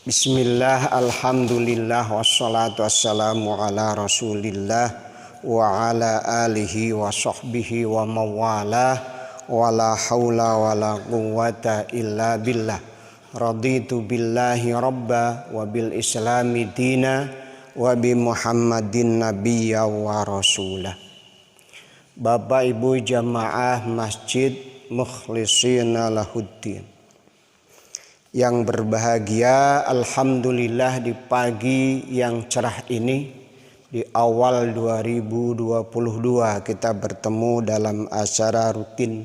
Bismillah, alhamdulillah, wassalatu wassalamu ala rasulillah wa ala alihi wa sahbihi wa mawalah wa la hawla wa la quwwata illa billah. Raditu billahi rabba wa bil islami dina wa bi muhammadin nabiyya wa rasulah. Bapak Ibu jamaah Masjid Mukhlisina Lahuddin yang berbahagia, alhamdulillah di pagi yang cerah ini di awal 2022 kita bertemu dalam acara rutin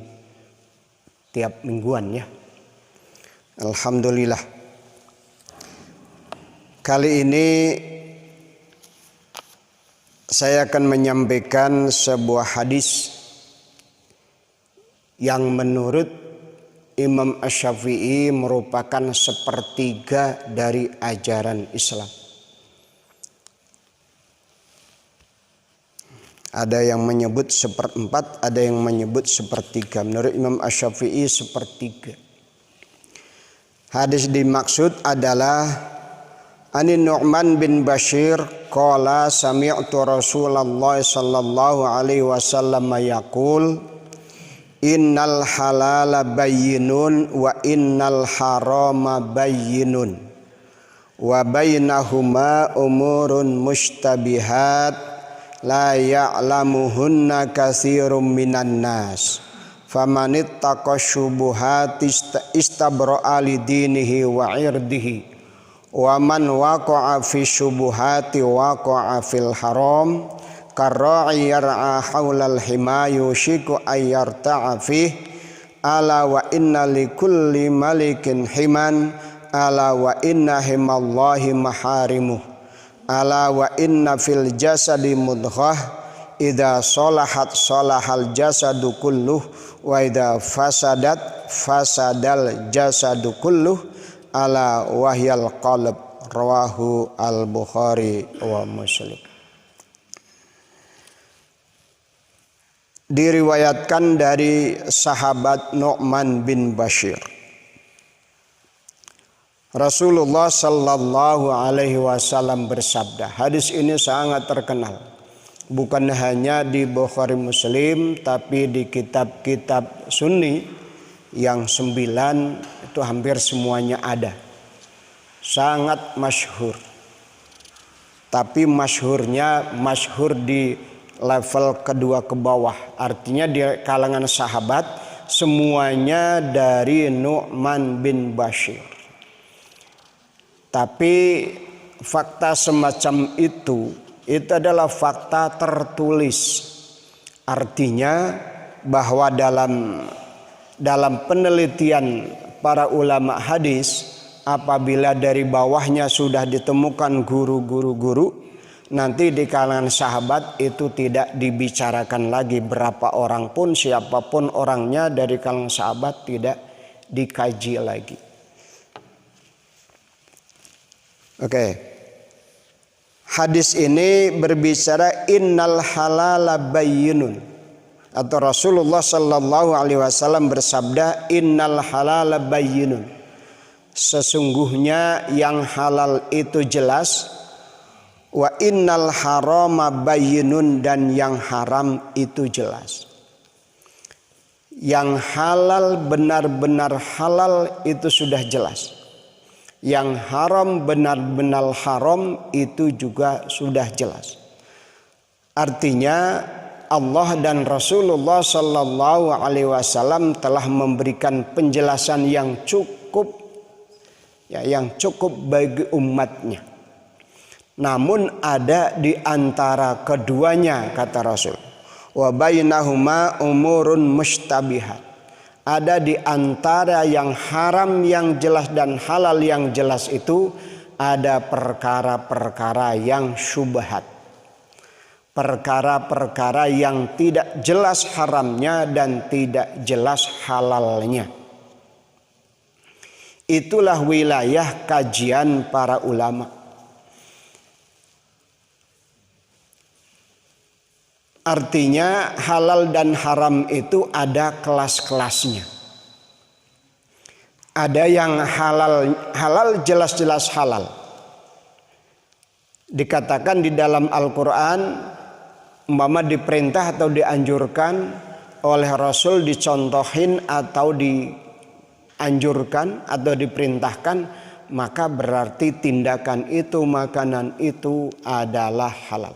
tiap mingguan ya. Alhamdulillah. Kali ini saya akan menyampaikan sebuah hadis yang menurut Imam Asy-Syafi'i merupakan sepertiga dari ajaran Islam. Ada yang menyebut seperempat, ada yang menyebut sepertiga. Menurut Imam Asy-Syafi'i sepertiga. Hadis dimaksud adalah Ani Nu'man bin Bashir qala sami'tu Rasulullah sallallahu alaihi wasallam yaqul Innal halala bayyinun wa innal harama bayyinun wa bainahuma umurun mushtabihat la ya'lamuhunna katsirum minan nas famanittaqa syubuhat istabra'a li dinihi wa irdihi wa man waqa'a fi syubuhati waqa'a fil haram karra'i yar'a haulal hima yushiku ayyarta'a fih ala wa inna likulli malikin himan ala wa inna himallahi maharimuh ala wa inna fil jasadi mudghah idza salahat salahal jasadu kulluh wa idza fasadat fasadal jasadu kulluh ala wahyal qalb rawahu al-Bukhari wa Muslim. Diriwayatkan dari sahabat Nu'man bin Bashir. Rasulullah sallallahu alaihi wasallam bersabda. Hadis ini sangat terkenal. Bukan hanya di Bukhari Muslim, tapi di kitab-kitab Sunni yang 9 itu hampir semuanya ada. Sangat masyhur. Tapi masyhur di level kedua ke bawah, artinya di kalangan sahabat semuanya dari Nu'man bin Bashir. Tapi fakta semacam itu adalah fakta tertulis. Artinya bahwa dalam penelitian para ulama hadis, apabila dari bawahnya sudah ditemukan guru-guru, nanti di kalangan sahabat itu tidak dibicarakan lagi, berapa orang pun siapapun orangnya dari kalangan sahabat tidak dikaji lagi. Oke. Hadis ini berbicara innal halala bayyinun, atau Rasulullah sallallahu alaihi wasallam bersabda innal halala bayyinun. Sesungguhnya yang halal itu jelas. Wa innal harama bayyinun, dan yang haram itu jelas. Yang halal benar-benar halal itu sudah jelas. Yang haram benar-benar haram itu juga sudah jelas. Artinya Allah dan Rasulullah sallallahu alaihi wasallam telah memberikan penjelasan yang cukup bagi umatnya. Namun ada di antara keduanya, kata Rasul, wa bainahuma umurun mushtabihat. Ada di antara yang haram yang jelas dan halal yang jelas itu ada perkara-perkara yang syubhat. Perkara-perkara yang tidak jelas haramnya dan tidak jelas halalnya. Itulah wilayah kajian para ulama. Artinya halal dan haram itu ada kelas-kelasnya. Ada yang halal jelas-jelas halal. Dikatakan di dalam Al-Quran, umpama diperintah atau dianjurkan oleh Rasul, dicontohin atau dianjurkan atau diperintahkan, maka berarti tindakan itu, makanan itu adalah halal.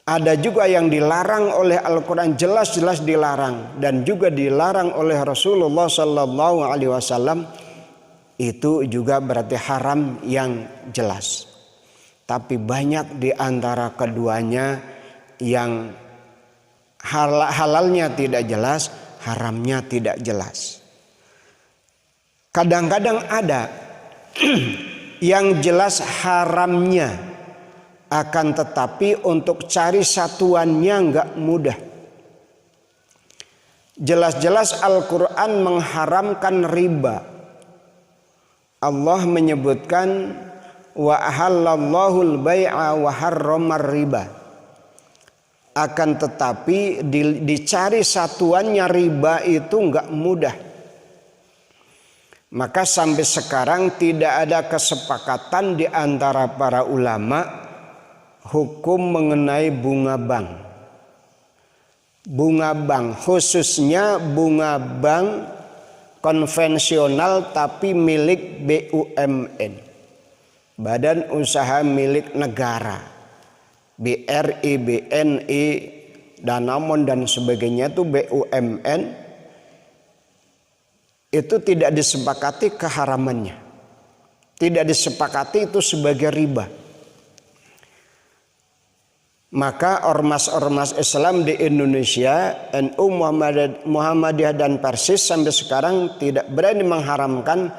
Ada juga yang dilarang oleh Al-Quran, jelas-jelas dilarang, dan juga dilarang oleh Rasulullah Sallallahu Alaihi Wasallam. Itu juga berarti haram yang jelas. Tapi banyak di antara keduanya yang halalnya tidak jelas, haramnya tidak jelas. Kadang-kadang ada yang jelas haramnya, akan tetapi untuk cari satuannya enggak mudah. Jelas-jelas Al-Quran mengharamkan riba. Allah menyebutkan wa ahallallahu al-bai'a wa harramar riba. Akan tetapi dicari satuannya riba itu enggak mudah. Maka sampai sekarang tidak ada kesepakatan di antara para ulama hukum mengenai bunga bank. Bunga bank, khususnya bunga bank konvensional tapi milik BUMN, Badan Usaha Milik Negara, BRI, BNI, Danamon dan sebagainya itu BUMN, itu tidak disepakati keharamannya, tidak disepakati itu sebagai riba. Maka ormas-ormas Islam di Indonesia, NU, Muhammadiyah dan Persis sampai sekarang tidak berani mengharamkan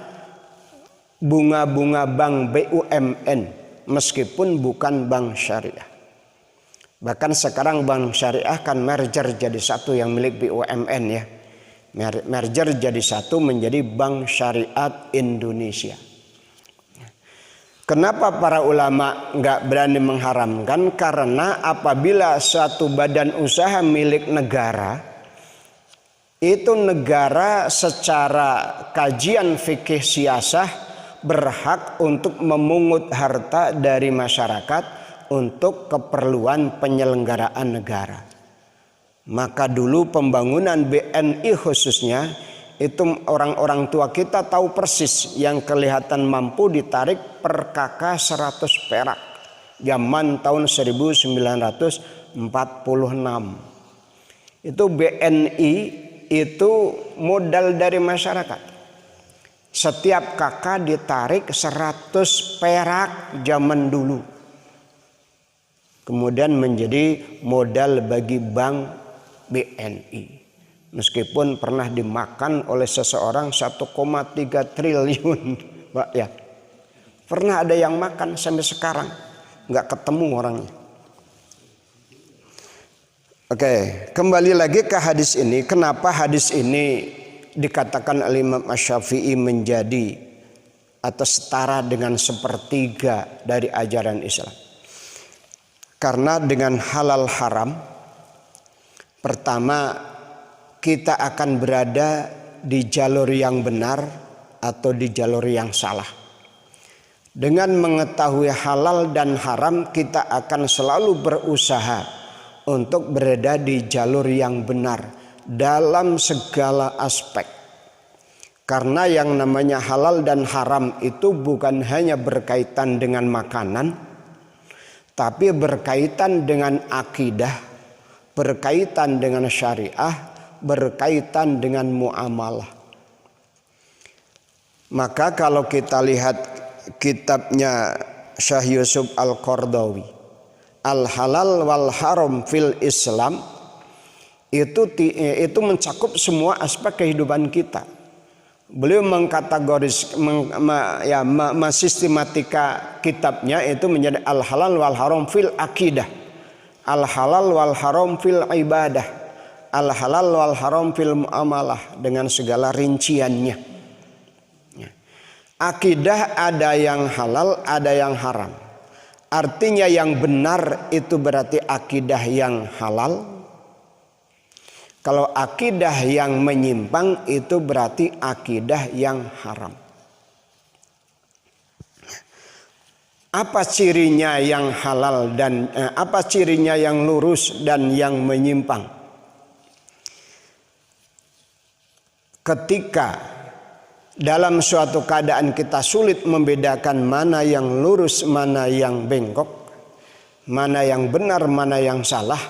bunga-bunga bank BUMN meskipun bukan bank syariah. Bahkan sekarang bank syariah kan merger jadi satu yang milik BUMN ya. Merger jadi satu menjadi Bank Syariat Indonesia. Kenapa para ulama nggak berani mengharamkan? Karena apabila suatu badan usaha milik negara, itu negara secara kajian fikih siasah berhak untuk memungut harta dari masyarakat untuk keperluan penyelenggaraan negara. Maka dulu pembangunan BNI khususnya, itu orang-orang tua kita tahu persis yang kelihatan mampu ditarik per KK 100 perak zaman tahun 1946. Itu BNI itu modal dari masyarakat. Setiap KK ditarik 100 perak zaman dulu. Kemudian menjadi modal bagi bank BNI. Meskipun pernah dimakan oleh seseorang 1,3 triliun, Pak ya. Pernah ada yang makan sampai sekarang nggak ketemu orangnya. Oke, kembali lagi ke hadis ini. Kenapa hadis ini dikatakan oleh Imam Asy-Syafi'i menjadi atau setara dengan sepertiga dari ajaran Islam? Karena dengan halal haram, pertama kita akan berada di jalur yang benar atau di jalur yang salah. Dengan mengetahui halal dan haram, kita akan selalu berusaha untuk berada di jalur yang benar dalam segala aspek. Karena yang namanya halal dan haram itu bukan hanya berkaitan dengan makanan, tapi berkaitan dengan akidah, berkaitan dengan syariah, berkaitan dengan muamalah. Maka kalau kita lihat kitabnya Syekh Yusuf Al-Qaradawi, Al-Halal wal Haram fil Islam, itu mencakup semua aspek kehidupan kita. Beliau mensistematika kitabnya itu menjadi Al-Halal wal Haram fil Aqidah, Al-Halal wal Haram fil Ibadah, Al-Halal wal Haram fil Muamalah, dengan segala rinciannya. Akidah ada yang halal, ada yang haram. Artinya yang benar itu berarti akidah yang halal. Kalau akidah yang menyimpang itu berarti akidah yang haram. Apa cirinya yang halal dan apa cirinya yang lurus dan yang menyimpang? Ketika dalam suatu keadaan kita sulit membedakan mana yang lurus, mana yang bengkok, mana yang benar, mana yang salah,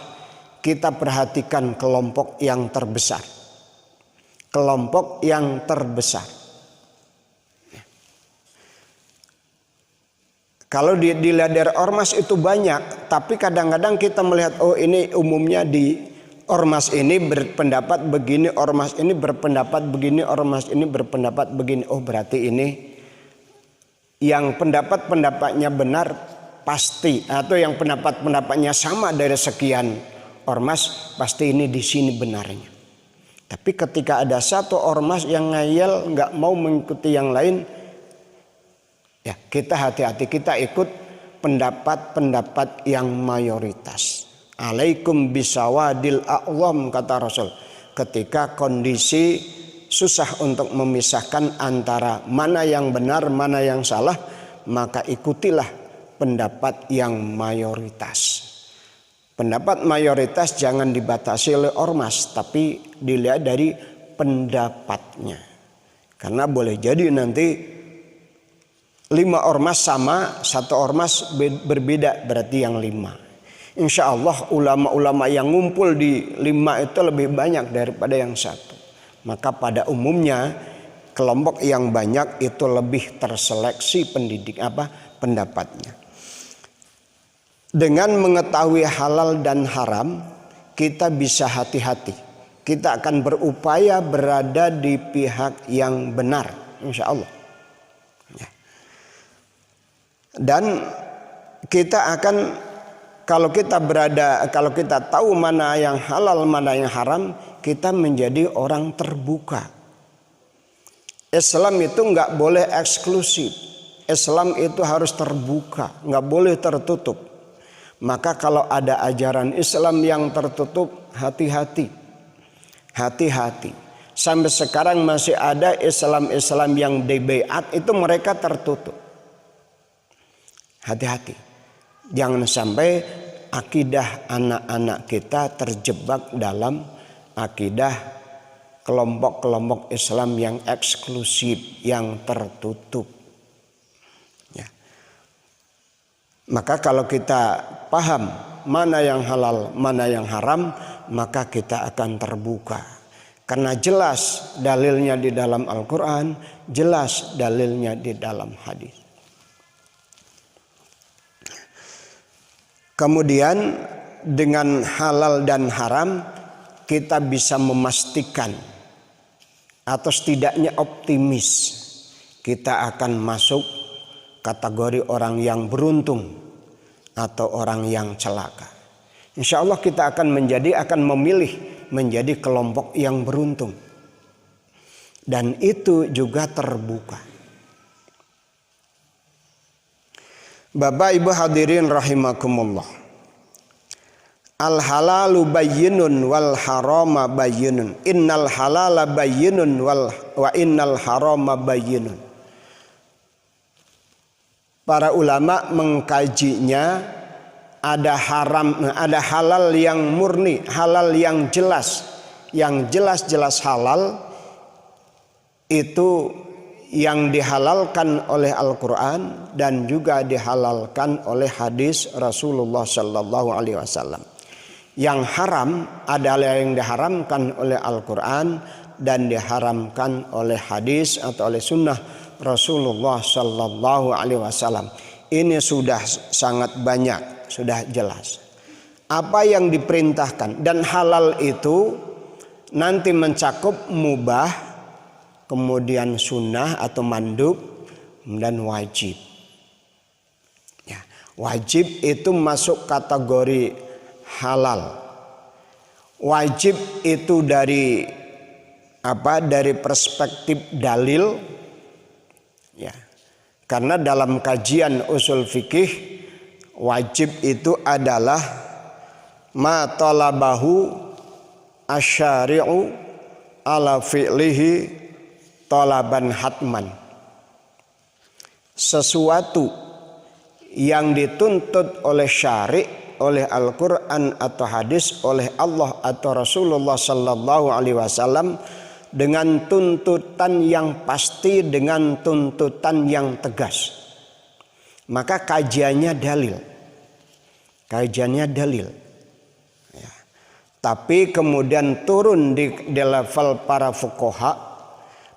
kita perhatikan kelompok yang terbesar. Kelompok yang terbesar. Kalau dilihat dari ormas itu banyak, tapi kadang-kadang kita melihat oh ini umumnya di ormas ini berpendapat begini, ormas ini berpendapat begini, ormas ini berpendapat begini. Oh berarti ini yang pendapat-pendapatnya benar pasti, atau yang pendapat-pendapatnya sama dari sekian ormas, pasti ini di sini benarnya. Tapi ketika ada satu ormas yang ngayal nggak mau mengikuti yang lain, ya kita hati-hati, kita ikut pendapat-pendapat yang mayoritas. Alaikum bisawadil a'wam, kata Rasul. Ketika kondisi susah untuk memisahkan antara mana yang benar, mana yang salah, maka ikutilah pendapat yang mayoritas. Pendapat mayoritas jangan dibatasi oleh ormas, tapi dilihat dari pendapatnya. Karena boleh jadi nanti 5 ormas sama, 1 ormas berbeda, berarti yang 5. Insya Allah ulama-ulama yang ngumpul di 5 itu lebih banyak daripada yang 1. Maka pada umumnya kelompok yang banyak itu lebih terseleksi pendapatnya. Dengan mengetahui halal dan haram, kita bisa hati-hati. Kita akan berupaya berada di pihak yang benar, insya Allah. Dan kita akan, kalau kita tahu mana yang halal, mana yang haram, kita menjadi orang terbuka. Islam itu nggak boleh eksklusif. Islam itu harus terbuka, nggak boleh tertutup. Maka kalau ada ajaran Islam yang tertutup, hati-hati. Hati-hati. Sampai sekarang masih ada Islam yang DBAT itu mereka tertutup. Hati-hati. Jangan sampai akidah anak-anak kita terjebak dalam akidah kelompok-kelompok Islam yang eksklusif, yang tertutup. Ya. Maka kalau kita paham mana yang halal, mana yang haram, maka kita akan terbuka. Karena jelas dalilnya di dalam Al-Quran, jelas dalilnya di dalam hadis. Kemudian dengan halal dan haram kita bisa memastikan atau setidaknya optimis kita akan masuk kategori orang yang beruntung atau orang yang celaka. Insya Allah kita akan memilih menjadi kelompok yang beruntung. Dan itu juga terbuka. Bapak Ibu hadirin rahimakumullah. Al halalu bayyinun wal harama bayyinun. Innal halala bayyinun wa innal harama bayyinun. Para ulama mengkajinya, ada halal yang murni, halal yang jelas. Yang jelas-jelas halal itu yang dihalalkan oleh Al-Quran dan juga dihalalkan oleh hadis Rasulullah Sallallahu Alaihi Wasallam. Yang haram adalah yang diharamkan oleh Al-Quran dan diharamkan oleh hadis atau oleh sunnah Rasulullah Sallallahu Alaihi Wasallam. Ini sudah sangat banyak, sudah jelas. Apa yang diperintahkan dan halal itu nanti mencakup mubah, kemudian sunnah atau mandub, dan wajib. Ya, wajib itu masuk kategori halal. Wajib itu dari perspektif dalil. Ya, karena dalam kajian usul fikih, wajib itu adalah ma talabahu asyari'u ala fi'lihi talaban hatman. Sesuatu yang dituntut oleh syari', oleh Al-Quran atau hadis, oleh Allah atau Rasulullah sallallahu alaihi wasallam dengan tuntutan yang pasti, dengan tuntutan yang tegas, maka kajiannya dalil. Kajiannya dalil. Ya. Tapi kemudian turun di level para fuqaha,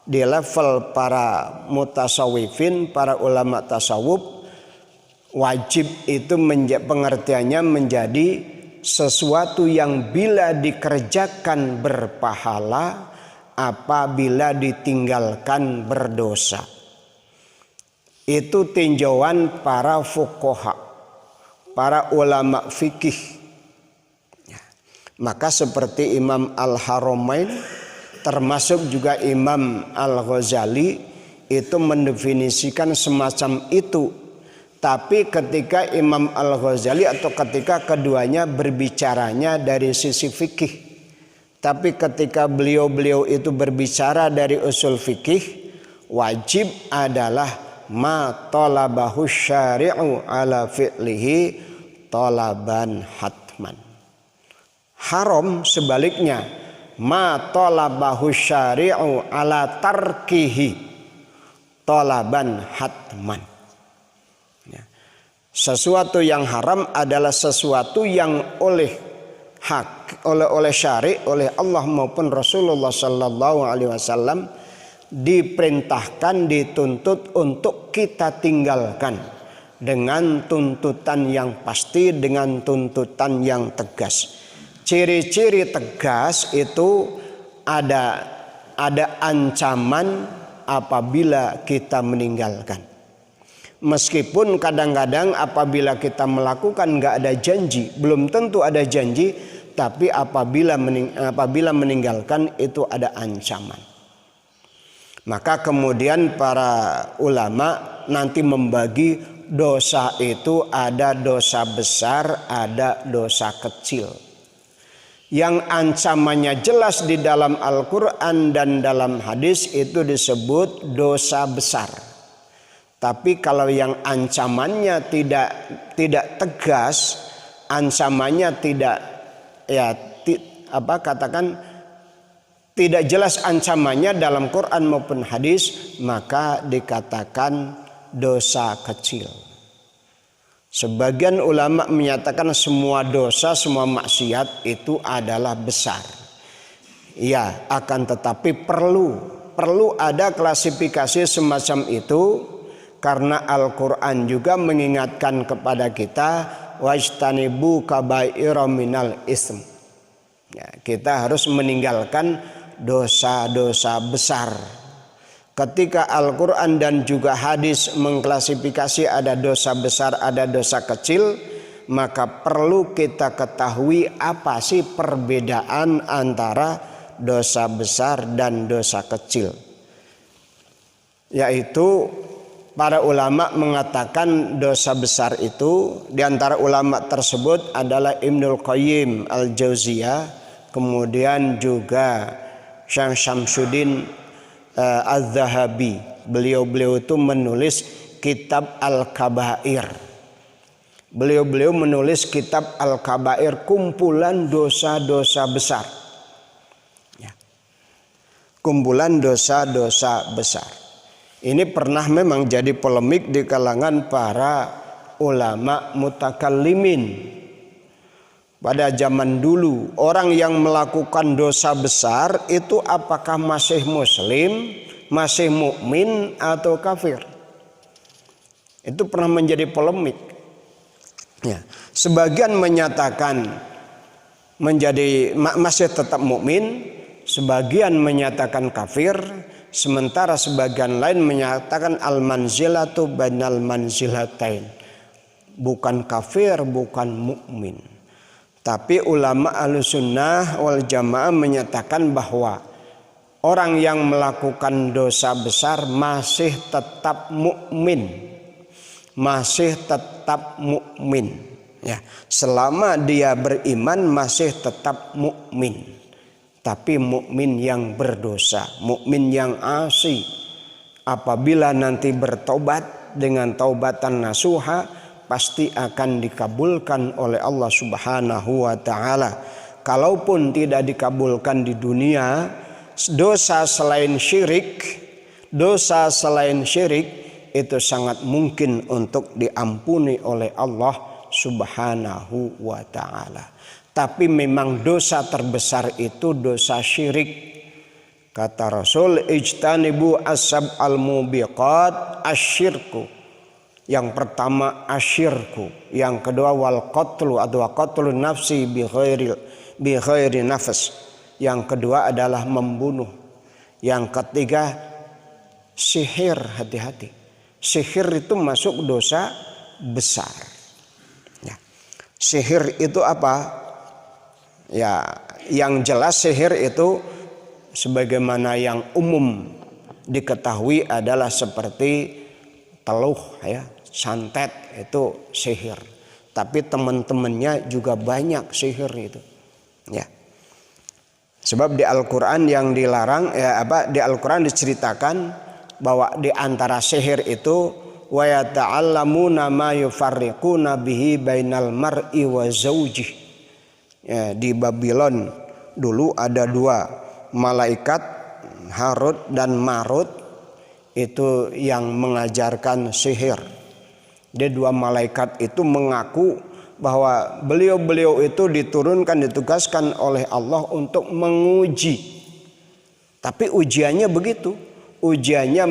di level para mutasawwifin, para ulama tasawuf, wajib itu pengertiannya menjadi sesuatu yang bila dikerjakan berpahala, apabila ditinggalkan berdosa. Itu tinjauan para fuqaha, para ulama fikih. Maka seperti Imam Al-Haramain, termasuk juga Imam Al-Ghazali, itu mendefinisikan semacam itu. Tapi ketika Imam Al-Ghazali atau ketika keduanya berbicaranya dari sisi fikih, tapi ketika beliau itu berbicara dari usul fikih, wajib adalah ma talabahu syari'u ala fi'lihi talaban hatman. Haram sebaliknya, ma talabahu syari'u ala tarkihi talaban hatman. Sesuatu yang haram adalah sesuatu yang oleh syari', oleh Allah maupun Rasulullah sallallahu alaihi wasallam diperintahkan, dituntut untuk kita tinggalkan dengan tuntutan yang pasti, dengan tuntutan yang tegas. Ciri-ciri tegas itu ada ancaman apabila kita meninggalkan. Meskipun kadang-kadang apabila kita melakukan nggak ada janji, belum tentu ada janji, tapi apabila meninggalkan itu ada ancaman. Maka kemudian para ulama nanti membagi dosa itu ada dosa besar, ada dosa kecil. Yang ancamannya jelas di dalam Al-Quran dan dalam hadis itu disebut dosa besar. Tapi kalau yang ancamannya tidak tegas, ancamannya tidak tidak jelas ancamannya dalam Quran maupun hadis, maka dikatakan dosa kecil. Sebagian ulama menyatakan semua dosa, semua maksiat itu adalah besar. Ya, akan tetapi perlu ada klasifikasi semacam itu. Karena Al-Quran juga mengingatkan kepada kita wajtanibu kaba'ira minal ism. Ya, kita harus meninggalkan dosa-dosa besar. Ketika Al-Quran dan juga hadis mengklasifikasi ada dosa besar, ada dosa kecil, maka perlu kita ketahui apa sih perbedaan antara dosa besar dan dosa kecil. Yaitu para ulama mengatakan dosa besar itu, di antara ulama tersebut adalah Ibnul Qayyim Al-Jauziyah, kemudian juga Syekh Syamsuddin Az-Zahabi. Beliau itu menulis kitab Al-Kabair. Beliau menulis kitab Al-Kabair, kumpulan dosa-dosa besar. Ya. Kumpulan dosa-dosa besar. Ini pernah memang jadi polemik di kalangan para ulama mutakallimin. Pada zaman dulu, orang yang melakukan dosa besar itu apakah masih muslim, masih mukmin atau kafir? Itu pernah menjadi polemik. Ya, sebagian menyatakan masih tetap mukmin, sebagian menyatakan kafir. Sementara sebagian lain menyatakan al-manzilatu bainal manzilatain. Bukan kafir, bukan mukmin. Tapi ulama Ahlussunnah wal Jamaah menyatakan bahwa orang yang melakukan dosa besar masih tetap mukmin. Masih tetap mukmin. Ya, selama dia beriman masih tetap mukmin. Tapi mukmin yang berdosa, mukmin yang asi, apabila nanti bertobat dengan taubatan nasuha, pasti akan dikabulkan oleh Allah Subhanahu wa taala. Kalaupun tidak dikabulkan di dunia, dosa selain syirik itu sangat mungkin untuk diampuni oleh Allah Subhanahu wa taala. Tapi memang dosa terbesar itu dosa syirik. Kata Rasul, ijtanibu asab al-mubiqat asyirku. Yang pertama asyirku, yang kedua wal qatlu atau qatlun nafsi bi ghairi nafas. Yang kedua adalah membunuh. Yang ketiga sihir, hati-hati. Sihir itu masuk dosa besar. Ya. Sihir itu apa? Ya, yang jelas sihir itu sebagaimana yang umum diketahui adalah seperti teluh, ya, santet itu sihir. Tapi teman-temannya juga banyak sihir itu. Ya. Sebab di Al-Qur'an yang dilarang, di Al-Qur'an diceritakan bahwa di antara sihir itu wa yata'allamuna ma yufarriquna bihi bainal mar'i wa zaujih. Ya, di Babylon dulu ada dua malaikat, Harut dan Marut, itu yang mengajarkan sihir. Dia dua malaikat itu mengaku bahwa beliau itu ditugaskan oleh Allah untuk menguji. Tapi ujiannya begitu, ujiannya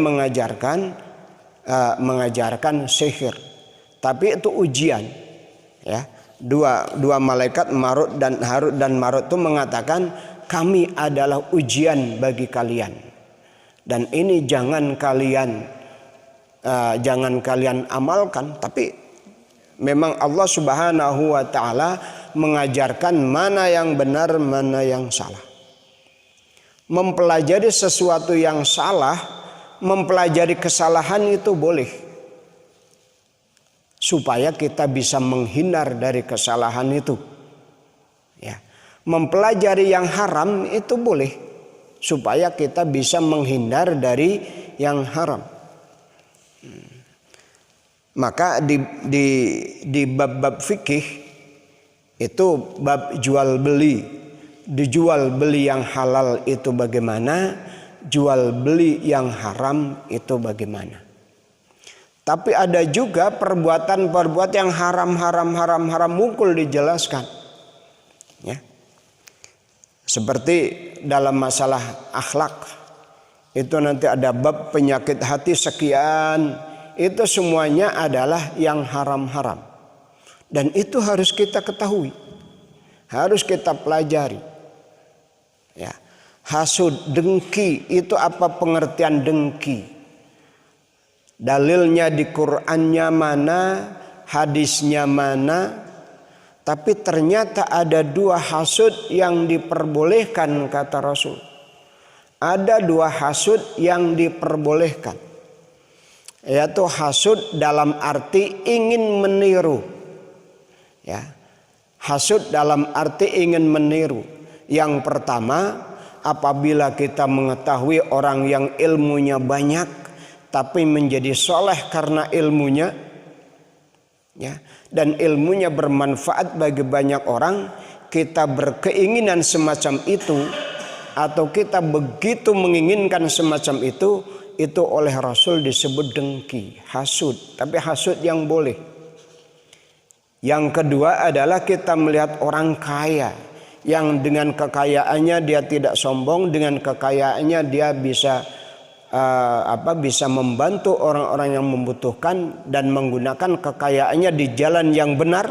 mengajarkan sihir. Tapi itu ujian, ya. Dua malaikat Harut dan Marut itu mengatakan, kami adalah ujian bagi kalian, dan ini jangan kalian amalkan. Tapi memang Allah Subhanahu wa taala mengajarkan mana yang benar, mana yang salah. Mempelajari sesuatu yang salah, mempelajari kesalahan itu boleh, supaya kita bisa menghindar dari kesalahan itu. Ya. Mempelajari yang haram itu boleh, supaya kita bisa menghindar dari yang haram. Maka di bab-bab fikih itu bab jual beli. Dijual beli yang halal itu bagaimana, jual beli yang haram itu bagaimana. Tapi ada juga perbuatan yang haram mungkul dijelaskan. Ya. Seperti dalam masalah akhlak, itu nanti ada bab penyakit hati sekian. Itu semuanya adalah yang haram-haram. Dan itu harus kita ketahui, harus kita pelajari. Ya. Hasud, dengki, itu apa pengertian dengki? Dalilnya di Qur'annya mana, hadisnya mana. Tapi ternyata ada dua hasud yang diperbolehkan, kata Rasul. Ada dua hasud yang diperbolehkan, yaitu hasud dalam arti ingin meniru. Ya. Hasud dalam arti ingin meniru. Yang pertama, apabila kita mengetahui orang yang ilmunya banyak tapi menjadi soleh karena ilmunya, ya, dan ilmunya bermanfaat bagi banyak orang, kita berkeinginan semacam itu, atau kita begitu menginginkan semacam itu oleh Rasul disebut dengki, hasud. Tapi hasud yang boleh. Yang kedua adalah kita melihat orang kaya yang dengan kekayaannya dia tidak sombong, dengan kekayaannya dia bisa membantu orang-orang yang membutuhkan dan menggunakan kekayaannya di jalan yang benar.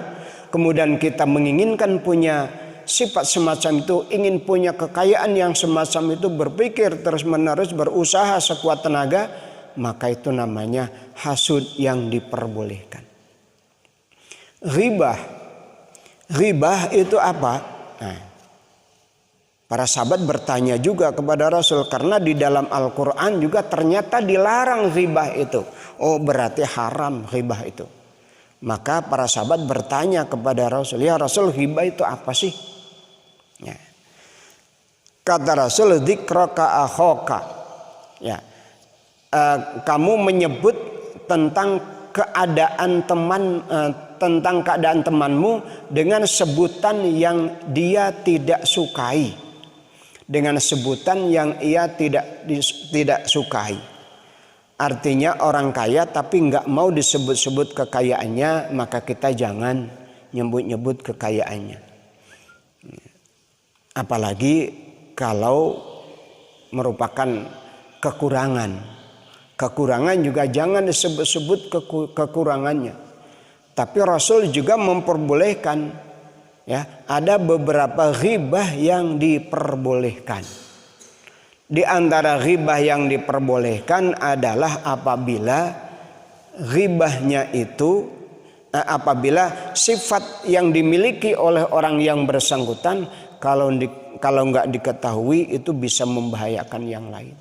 Kemudian kita menginginkan punya sifat semacam itu, ingin punya kekayaan yang semacam itu, berpikir terus-menerus, berusaha sekuat tenaga, maka itu namanya hasud yang diperbolehkan. Ghibah itu apa? Nah, para sahabat bertanya juga kepada Rasul, karena di dalam Al-Quran juga ternyata dilarang ghibah itu. Oh, berarti haram ghibah itu. Maka para sahabat bertanya kepada Rasul, ya Rasul, ghibah itu apa sih? Ya. Kata Rasul, dzikraka akhoka. Ya. Kamu menyebut tentang keadaan temanmu dengan sebutan yang dia tidak sukai. Dengan sebutan yang ia tidak sukai. Artinya orang kaya tapi nggak mau disebut-sebut kekayaannya, maka kita jangan nyebut-nyebut kekayaannya. Apalagi kalau merupakan kekurangan. Kekurangan juga jangan disebut-sebut kekurangannya. Tapi Rasul juga memperbolehkan, ya, ada beberapa ghibah yang diperbolehkan. Di antara ghibah yang diperbolehkan adalah apabila ghibahnya itu apabila sifat yang dimiliki oleh orang yang bersangkutan kalau nggak diketahui itu bisa membahayakan yang lain.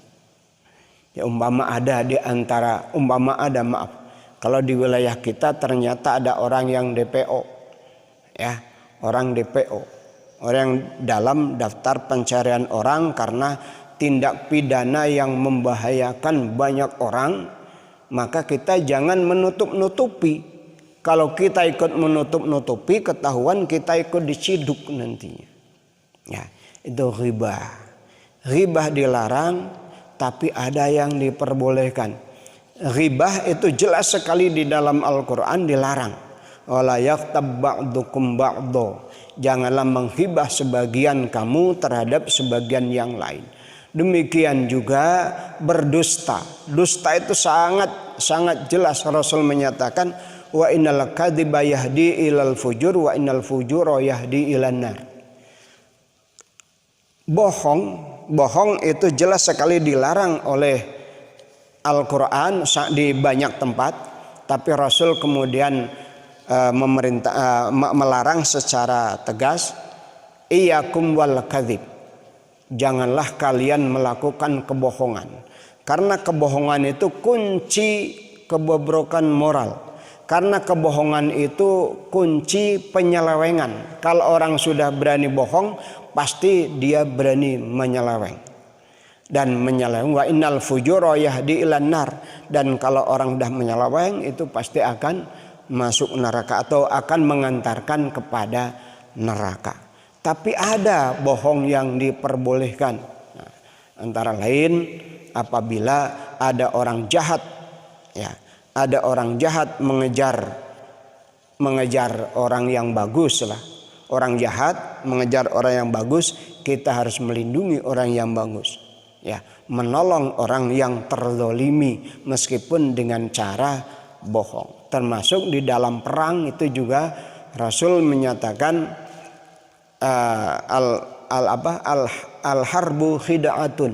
Ya, umpama ada kalau di wilayah kita ternyata ada orang yang DPO, ya, orang yang dalam daftar pencarian orang karena tindak pidana yang membahayakan banyak orang, maka kita jangan menutup-nutupi. Kalau kita ikut menutup-nutupi, ketahuan kita ikut diciduk nantinya. Ya, itu ghibah. Ghibah dilarang, tapi ada yang diperbolehkan. Ghibah itu jelas sekali di dalam Al-Quran dilarang. Wala yaghtab ba'dukum ba'do. Janganlah menghibah sebagian kamu terhadap sebagian yang lain. Demikian juga berdusta. Dusta itu sangat jelas. Rasul menyatakan wa innal kadhiba yahdi ilal fujur wa innal fujura yahdi ilan nar. Bohong itu jelas sekali dilarang oleh Al-Quran di banyak tempat, tapi Rasul kemudian melarang secara tegas, iyyakum wal kadzib. Janganlah kalian melakukan kebohongan, karena kebohongan itu kunci kebobrokan moral. Karena kebohongan itu kunci penyelewengan. Kalau orang sudah berani bohong, pasti dia berani menyeleweng. Dan menyeleweng, wa innal fujura yahdi ilan nar. Dan kalau orang sudah menyeleweng, itu pasti akan masuk neraka atau akan mengantarkan kepada neraka. Tapi ada bohong yang diperbolehkan. Nah, antara lain apabila ada orang jahat, ya, ada orang jahat mengejar orang yang bagus lah. Orang jahat mengejar orang yang bagus, kita harus melindungi orang yang bagus. Ya, menolong orang yang terzalimi meskipun dengan cara bohong. Termasuk di dalam perang itu juga Rasul menyatakan al harbu khida'atun,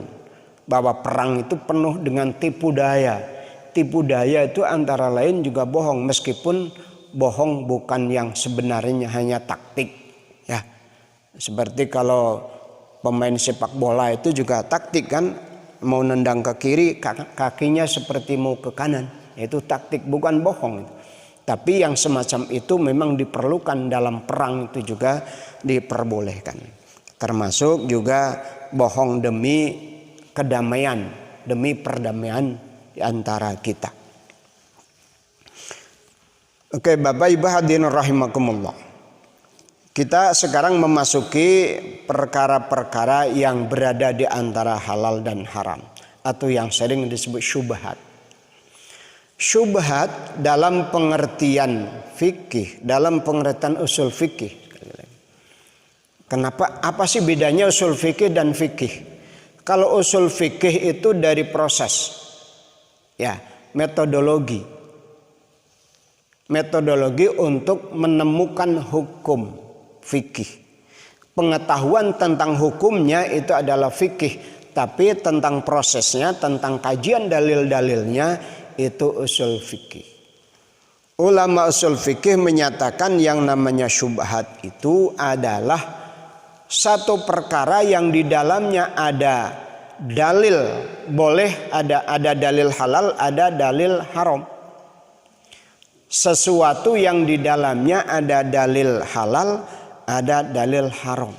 bahwa perang itu penuh dengan tipu daya. Tipu daya itu antara lain juga bohong, meskipun bohong bukan yang sebenarnya, hanya taktik, ya. Seperti kalau pemain sepak bola itu juga taktik kan, mau nendang ke kiri kakinya seperti mau ke kanan, itu taktik bukan bohong. Tapi yang semacam itu memang diperlukan dalam perang, itu juga diperbolehkan. Termasuk juga bohong demi kedamaian, demi perdamaian di antara kita. Oke, Bapak Ibu hadirin rahimakumullah. Kita sekarang memasuki perkara-perkara yang berada di antara halal dan haram, atau yang sering disebut syubhat. Syubhat dalam pengertian fikih, dalam pengertian usul fikih. Kenapa? Apa sih bedanya usul fikih dan fikih? Kalau usul fikih itu dari proses, ya, metodologi untuk menemukan hukum fikih. Pengetahuan tentang hukumnya itu adalah fikih, tapi tentang prosesnya, tentang kajian dalil-dalilnya itu usul fikih. Ulama usul fikih menyatakan yang namanya syubhat itu adalah satu perkara yang di dalamnya ada dalil boleh, ada dalil halal, ada dalil haram. Sesuatu yang di dalamnya ada dalil halal, ada dalil haram.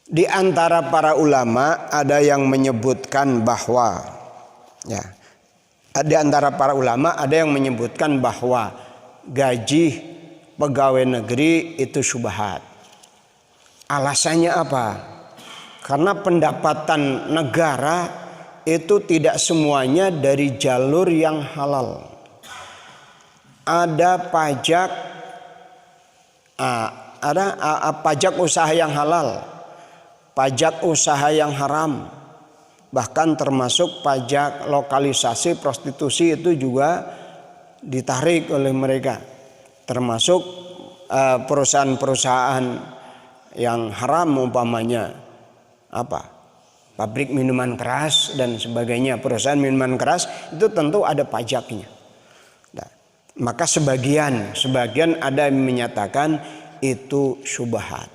Di antara para ulama ada yang menyebutkan bahwa di antara para ulama ada yang menyebutkan bahwa gaji pegawai negeri itu syubhat. Alasannya apa? Karena pendapatan negara itu tidak semuanya dari jalur yang halal. Ada pajak pajak usaha yang halal, pajak usaha yang haram, bahkan termasuk pajak lokalisasi prostitusi itu juga ditarik oleh mereka, termasuk perusahaan-perusahaan yang haram umpamanya pabrik minuman keras dan sebagainya. Perusahaan minuman keras itu tentu ada pajaknya. Nah, maka sebagian ada yang menyatakan itu syubhat.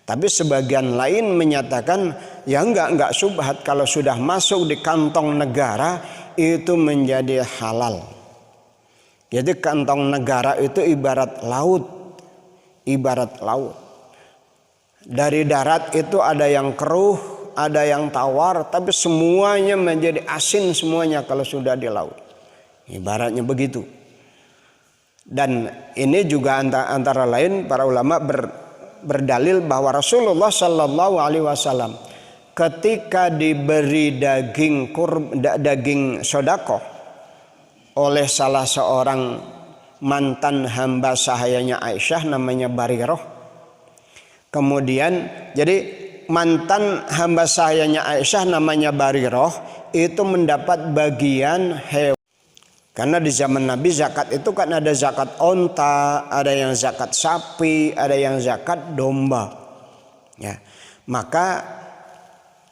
Tapi sebagian lain menyatakan ya enggak syubhat, kalau sudah masuk di kantong negara itu menjadi halal. Jadi kantong negara itu ibarat laut. Dari darat itu ada yang keruh, ada yang tawar, tapi semuanya menjadi asin semuanya kalau sudah di laut. Ibaratnya begitu. Dan ini juga antara lain para ulama berdalil bahwa Rasulullah Shallallahu Alaihi Wasallam ketika diberi daging sodakoh oleh salah seorang mantan hamba sahayanya Aisyah namanya Barirah. Kemudian jadi mantan hamba sahayanya Aisyah namanya Barirah itu mendapat bagian hewan. Karena di zaman Nabi zakat itu kan ada zakat onta, ada yang zakat sapi, ada yang zakat domba. Ya. Maka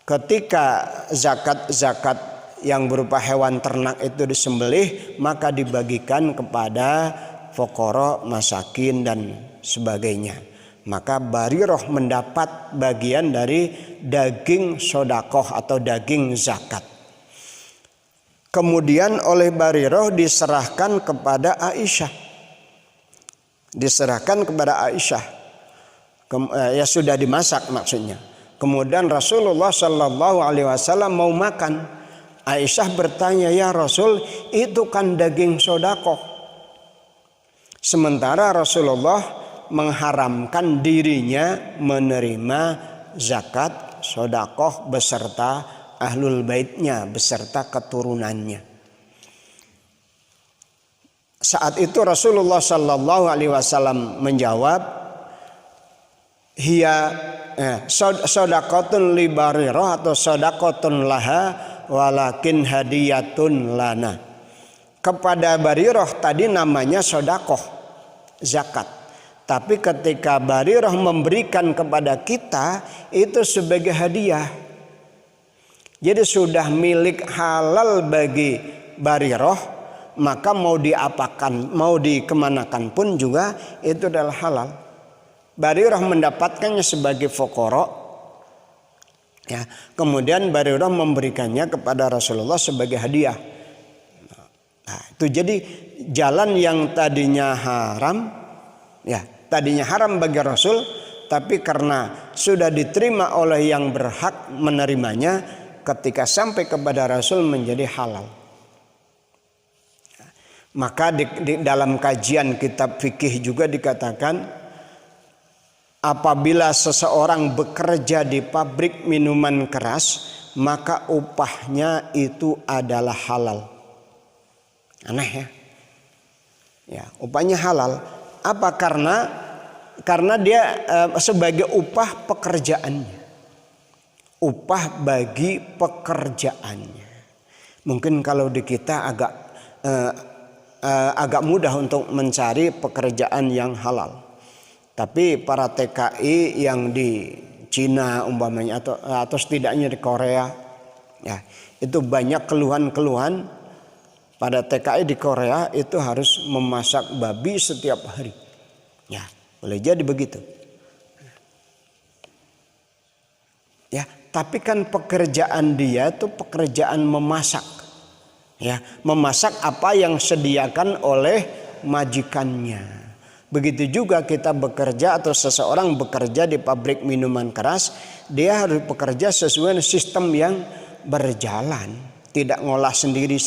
ketika zakat yang berupa hewan ternak itu disembelih, maka dibagikan kepada fuqara, masakin dan sebagainya. Maka Barirah mendapat bagian dari daging sodakoh atau daging zakat. Kemudian oleh Barirah diserahkan kepada Aisyah. Ya sudah dimasak maksudnya. Kemudian Rasulullah Shallallahu Alaihi Wasallam mau makan. Aisyah bertanya, ya Rasul, itu kan daging sodakoh. Sementara Rasulullah mengharamkan dirinya menerima zakat sodakoh beserta ahlul baitnya, beserta keturunannya. Saat itu Rasulullah Shallallahu Alaihi Wasallam menjawab, hiya sodakotun li Barirah atau sodakotun laha walakin hadiyatun lana. Kepada Barirah tadi namanya sodakoh, zakat. Tapi ketika Barirah memberikan kepada kita itu sebagai hadiah. Jadi sudah milik halal bagi Barirah, maka mau diapakan, mau dikemanakan pun juga itu adalah halal. Barirah mendapatkannya sebagai fuqara, ya. Kemudian Barirah memberikannya kepada Rasulullah sebagai hadiah. Nah, itu jadi jalan yang tadinya haram, ya, tadinya haram bagi Rasul, tapi karena sudah diterima oleh yang berhak menerimanya, ketika sampai kepada Rasul menjadi halal. Maka di dalam kajian kitab fikih juga dikatakan, apabila seseorang bekerja di pabrik minuman keras, maka upahnya itu adalah halal. Aneh ya? Ya, upahnya halal. Apa? Karena dia sebagai upah pekerjaannya. Upah bagi pekerjaannya. Mungkin kalau di kita agak mudah untuk mencari pekerjaan yang halal. Tapi para TKI yang di Cina umpamanya atau setidaknya di Korea, ya, itu banyak keluhan-keluhan. Pada TKI di Korea itu harus memasak babi setiap hari. Ya, boleh jadi begitu. Ya, tapi kan pekerjaan dia itu pekerjaan memasak. Ya, memasak apa yang sediakan oleh majikannya. Begitu juga kita bekerja atau seseorang bekerja di pabrik minuman keras, dia harus bekerja sesuai sistem yang berjalan. Tidak ngolah sendiri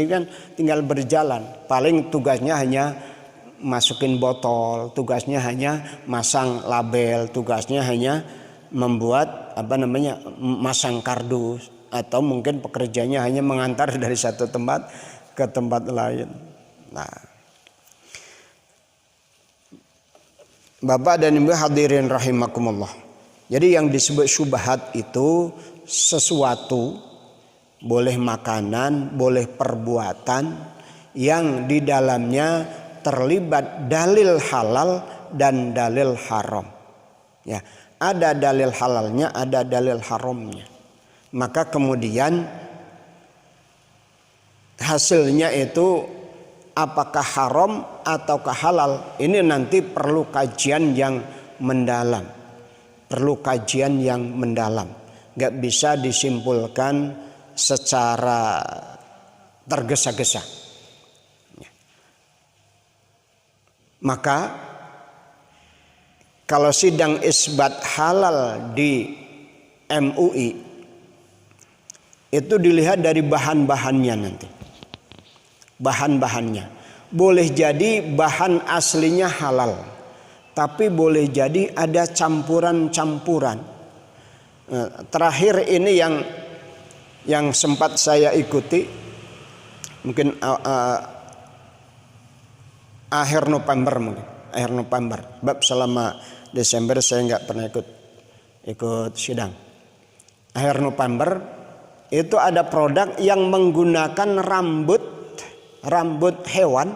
kan, tinggal berjalan. Paling tugasnya hanya masukin botol, tugasnya hanya masang label, tugasnya hanya membuat masang kardus, atau mungkin pekerjanya hanya mengantar dari satu tempat ke tempat lain. Nah, Bapak dan Ibu hadirin rahimakumullah. Jadi yang disebut syubhat itu sesuatu, boleh makanan, boleh perbuatan yang di dalamnya terlibat dalil halal dan dalil haram. Ya, ada dalil halalnya, ada dalil haramnya. Maka kemudian hasilnya itu apakah haram ataukah halal, ini nanti perlu kajian yang mendalam. Perlu kajian yang mendalam. Gak bisa disimpulkan secara tergesa-gesa. Maka kalau sidang isbat halal di MUI itu dilihat dari bahan-bahannya nanti. Bahan-bahannya. Boleh jadi bahan aslinya halal, tapi boleh jadi ada campuran-campuran. Terakhir ini yang sempat saya ikuti, mungkin akhir November. Sebab selama Desember saya nggak pernah ikut sidang. Akhir November itu ada produk yang menggunakan rambut hewan.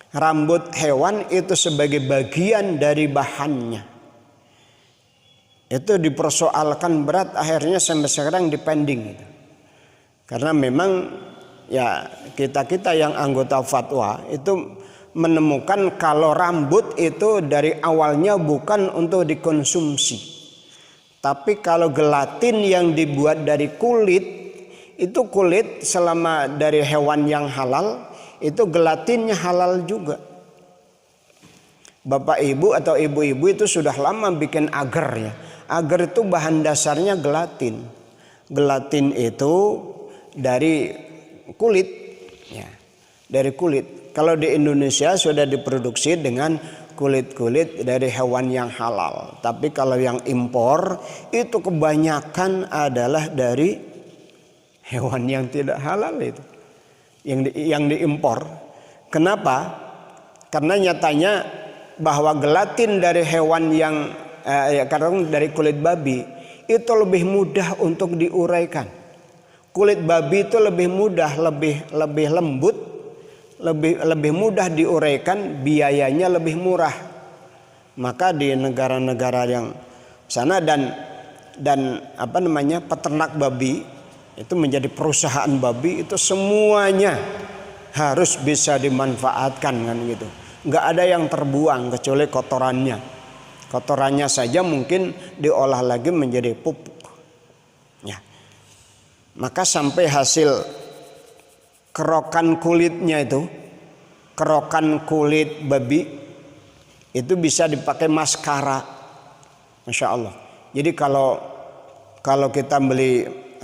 Rambut hewan itu sebagai bagian dari bahannya. Itu dipersoalkan berat, akhirnya sampai sekarang dipending. Karena memang ya kita yang anggota fatwa itu menemukan kalau rambut itu dari awalnya bukan untuk dikonsumsi. Tapi kalau gelatin yang dibuat dari kulit, itu kulit selama dari hewan yang halal, itu gelatinnya halal juga. Bapak ibu atau ibu-ibu itu sudah lama bikin agar ya. Agar itu bahan dasarnya gelatin. Gelatin itu dari kulit ya. Dari kulit. Kalau di Indonesia sudah diproduksi dengan kulit-kulit dari hewan yang halal. Tapi kalau yang impor itu kebanyakan adalah dari hewan yang tidak halal itu. Yang diimpor. Kenapa? Karena nyatanya bahwa gelatin dari hewan yang dari kulit babi itu lebih mudah untuk diuraikan. Kulit babi itu lebih mudah, lebih lembut, lebih mudah diuraikan, biayanya lebih murah. Maka di negara-negara yang sana dan peternak babi itu menjadi perusahaan babi, itu semuanya harus bisa dimanfaatkan kan gitu. Nggak ada yang terbuang kecuali kotorannya. Kotorannya saja mungkin diolah lagi menjadi pupuk. Ya. Maka sampai hasil kerokan kulitnya itu, kerokan kulit babi itu bisa dipakai maskara. Masya Allah. Jadi kalau kita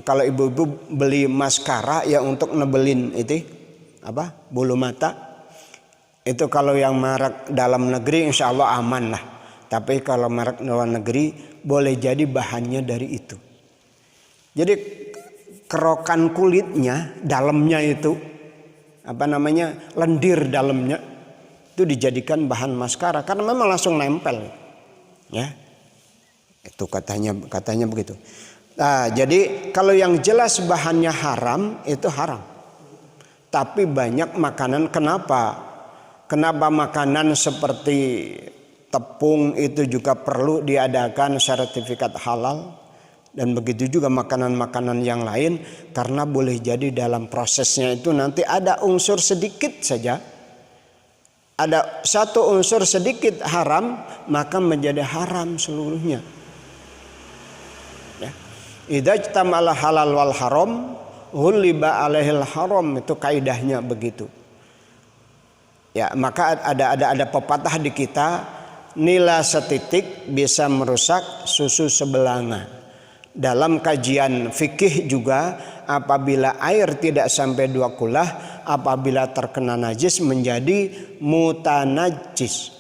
kalau ibu-ibu beli maskara ya untuk nebelin itu bulu mata, itu kalau yang merek dalam negeri insya Allah aman lah. Tapi kalau merek luar negeri boleh jadi bahannya dari itu. Jadi kerokan kulitnya dalamnya itu lendir dalamnya itu dijadikan bahan maskara karena memang langsung nempel ya. Itu katanya begitu. Nah, jadi kalau yang jelas bahannya haram itu haram. Tapi banyak makanan, kenapa makanan seperti tepung itu juga perlu diadakan sertifikat halal, dan begitu juga makanan-makanan yang lain, karena boleh jadi dalam prosesnya itu nanti ada unsur sedikit saja, ada satu unsur sedikit haram, maka menjadi haram seluruhnya. Idza ijtama'al halal wal haram ghuliba alaihil haram, itu kaidahnya begitu. Ya, maka ada pepatah di kita, nila setitik bisa merusak susu sebelanga. Dalam kajian fikih juga, apabila air tidak sampai 2 kulah, apabila terkena najis menjadi mutanajis.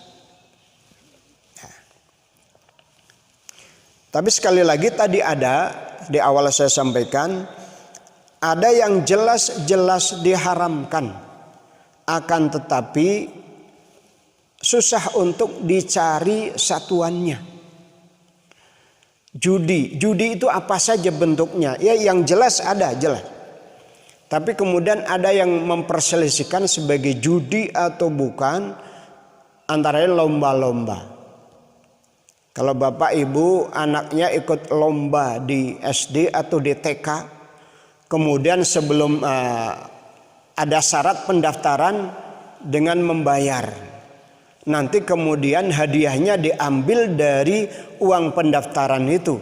Tapi sekali lagi tadi ada di awal saya sampaikan, ada yang jelas-jelas diharamkan, akan tetapi susah untuk dicari satuannya. Judi itu apa saja bentuknya? Ya, yang jelas ada, jelas. Tapi kemudian ada yang memperselisihkan sebagai judi atau bukan, antara lomba-lomba. Kalau bapak ibu anaknya ikut lomba di SD atau di TK, kemudian sebelum ada syarat pendaftaran dengan membayar, nanti kemudian hadiahnya diambil dari uang pendaftaran itu,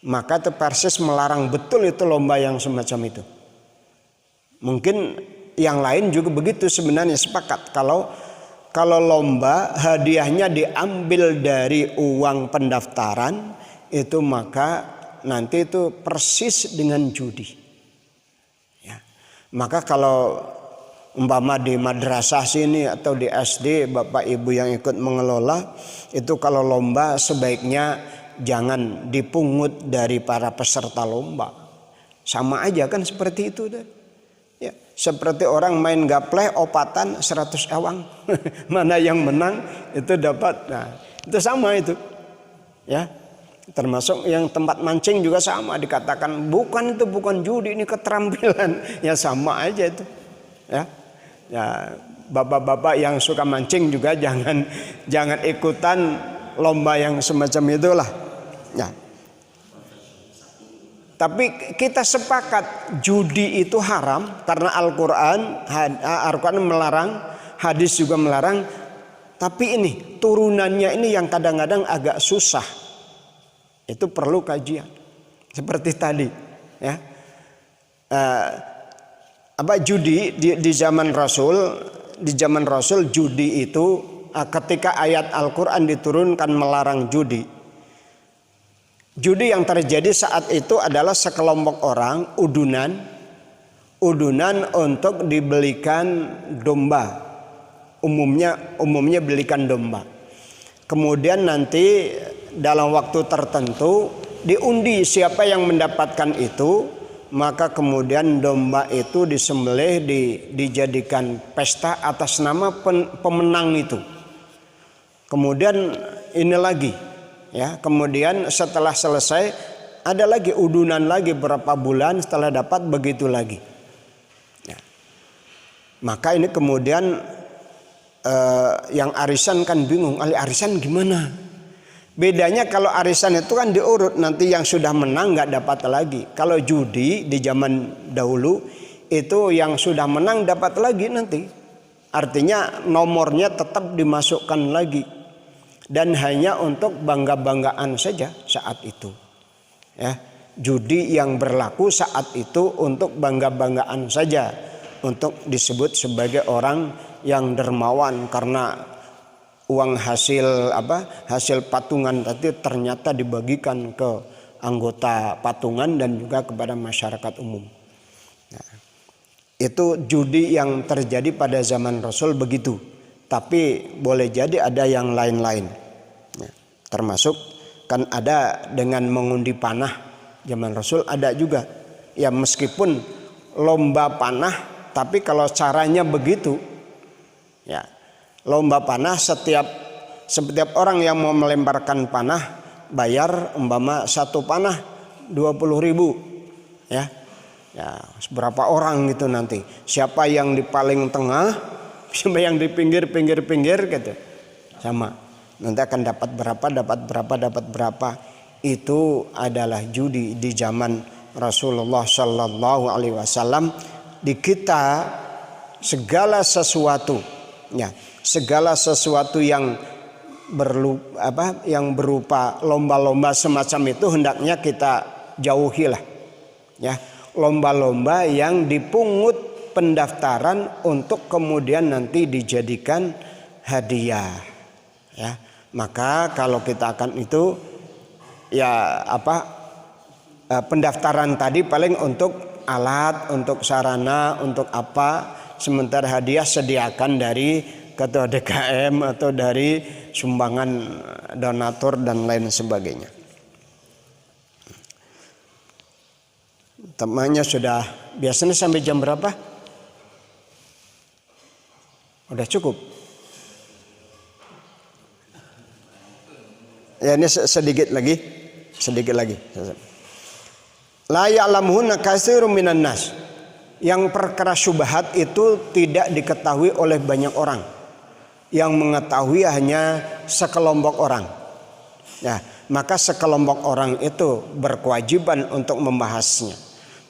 maka itu persis melarang betul itu lomba yang semacam itu. Mungkin yang lain juga begitu sebenarnya, sepakat kalau lomba hadiahnya diambil dari uang pendaftaran itu, maka nanti itu persis dengan judi. Ya. Maka kalau umpama di madrasah sini atau di SD bapak ibu yang ikut mengelola itu, kalau lomba sebaiknya jangan dipungut dari para peserta lomba. Sama aja kan seperti itu. Ya, seperti orang main gapleh opatan 100 ewang. Mana yang menang itu dapat. Nah, itu sama itu. Ya. Termasuk yang tempat mancing juga sama, dikatakan bukan judi, ini keterampilan. Ya sama aja itu. Ya. Ya, bapak-bapak yang suka mancing juga jangan ikutan lomba yang semacam itulah. Ya. Tapi kita sepakat judi itu haram karena Al-Quran melarang, hadis juga melarang. Tapi ini turunannya ini yang kadang-kadang agak susah. Itu perlu kajian. Seperti tadi, ya. Judi di zaman Rasul judi itu ketika ayat Al-Quran diturunkan melarang judi. Judi yang terjadi saat itu adalah sekelompok orang udunan untuk dibelikan domba. Umumnya belikan domba. Kemudian nanti dalam waktu tertentu diundi siapa yang mendapatkan itu, maka kemudian domba itu disembelih, dijadikan pesta atas nama pemenang itu. Kemudian ini lagi. Ya, kemudian setelah selesai ada lagi udunan lagi berapa bulan setelah dapat begitu lagi. Ya. Maka ini kemudian yang arisan kan bingung, arisan gimana? Bedanya kalau arisan itu kan diurut, nanti yang sudah menang nggak dapat lagi. Kalau judi di zaman dahulu itu yang sudah menang dapat lagi nanti. Artinya nomornya tetap dimasukkan lagi. Dan hanya untuk bangga-banggaan saja saat itu. Ya, judi yang berlaku saat itu untuk bangga-banggaan saja, untuk disebut sebagai orang yang dermawan karena uang hasil patungan tadi ternyata dibagikan ke anggota patungan dan juga kepada masyarakat umum. Nah, itu judi yang terjadi pada zaman Rasul begitu. Tapi boleh jadi ada yang lain-lain. Ya, termasuk kan ada dengan mengundi panah zaman Rasul ada juga. Ya meskipun lomba panah, tapi kalau caranya begitu, ya lomba panah setiap orang yang mau melemparkan panah bayar umpama satu panah 20.000, ya. Ya, berapa orang gitu nanti. Siapa yang di paling tengah, siapa yang di pinggir gitu. Sama. Nanti akan dapat berapa. Itu adalah judi di zaman Rasulullah Sallallahu Alaihi Wasallam. Di kita segala sesuatu yang berupa lomba-lomba semacam itu hendaknya kita jauhilah. Ya, lomba-lomba yang dipungut pendaftaran untuk kemudian nanti dijadikan hadiah. Ya, maka kalau kita akan itu ya pendaftaran tadi paling untuk alat, untuk sarana, untuk apa, sementara hadiah sediakan dari ketua DKM atau dari sumbangan donatur dan lain sebagainya. Temannya sudah biasanya sampai jam berapa? Udah cukup. Ya ini sedikit lagi. La ya'lamuhunna katsirun minan nas. Yang perkara syubhat itu tidak diketahui oleh banyak orang. Yang mengetahui hanya sekelompok orang. Ya, maka sekelompok orang itu berkewajiban untuk membahasnya.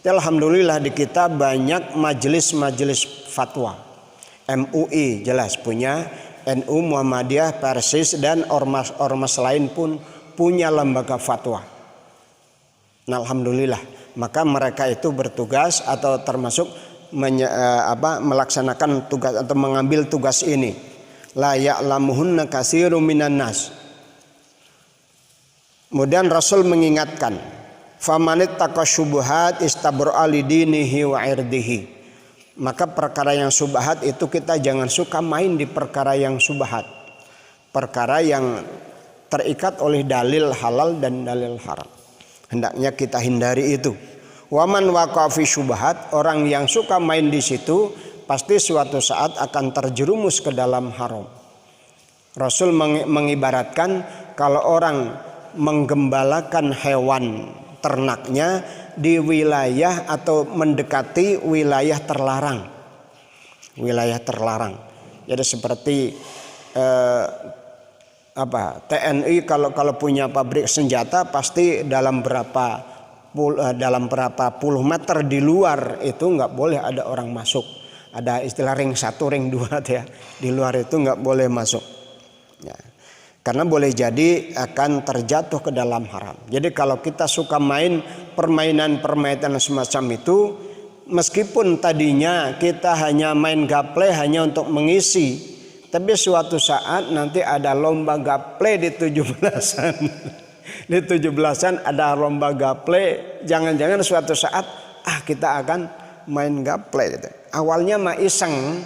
Alhamdulillah di kita banyak majelis-majelis fatwa. MUI jelas punya, NU, Muhammadiyah, Persis dan ormas lain pun punya lembaga fatwa. Nah, alhamdulillah, maka mereka itu bertugas atau termasuk melaksanakan tugas atau mengambil tugas ini. La ya'lamuhunna katsirun minan nas. Kemudian Rasul mengingatkan, famanit taqasyubuhat istabra lidinihi wa irdihi. Maka perkara yang subhat itu kita jangan suka main di perkara yang subhat. Perkara yang terikat oleh dalil halal dan dalil haram. Hendaknya kita hindari itu. Waman waqa'a fi syubhat, orang yang suka main di situ pasti suatu saat akan terjerumus ke dalam haram. Rasul mengibaratkan kalau orang menggembalakan hewan ternaknya di wilayah atau mendekati wilayah terlarang. Wilayah terlarang. Jadi seperti TNI kalau punya pabrik senjata pasti dalam berapa puluh meter di luar itu nggak boleh ada orang masuk. Ada istilah ring 1, ring 2 ya. Di luar itu nggak boleh masuk. Ya. Karena boleh jadi akan terjatuh ke dalam haram. Jadi kalau kita suka main permainan semacam itu, meskipun tadinya kita hanya main gaple hanya untuk mengisi, tapi suatu saat nanti ada lomba gaple di 17-an. Di 17-an ada lomba gaple, jangan-jangan suatu saat kita akan main gaple gitu. Awalnya mah iseng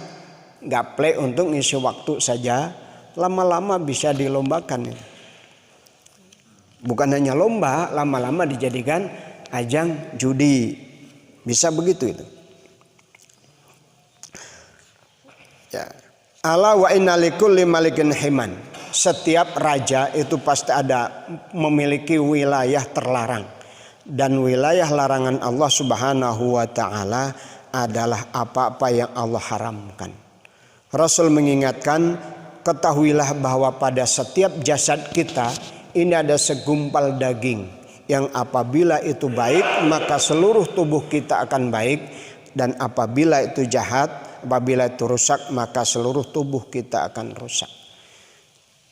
gaple untuk ngisi waktu saja. Lama-lama bisa dilombakan. Bukan hanya lomba, lama-lama dijadikan ajang judi. Bisa begitu itu. Ya. Ala wa inna likulli malikin himan. Setiap raja itu pasti ada memiliki wilayah terlarang. Dan wilayah larangan Allah Subhanahu wa ta'ala adalah apa-apa yang Allah haramkan. Rasul mengingatkan, ketahuilah bahwa pada setiap jasad kita ini ada segumpal daging yang apabila itu baik maka seluruh tubuh kita akan baik, dan apabila itu jahat, apabila itu rusak maka seluruh tubuh kita akan rusak.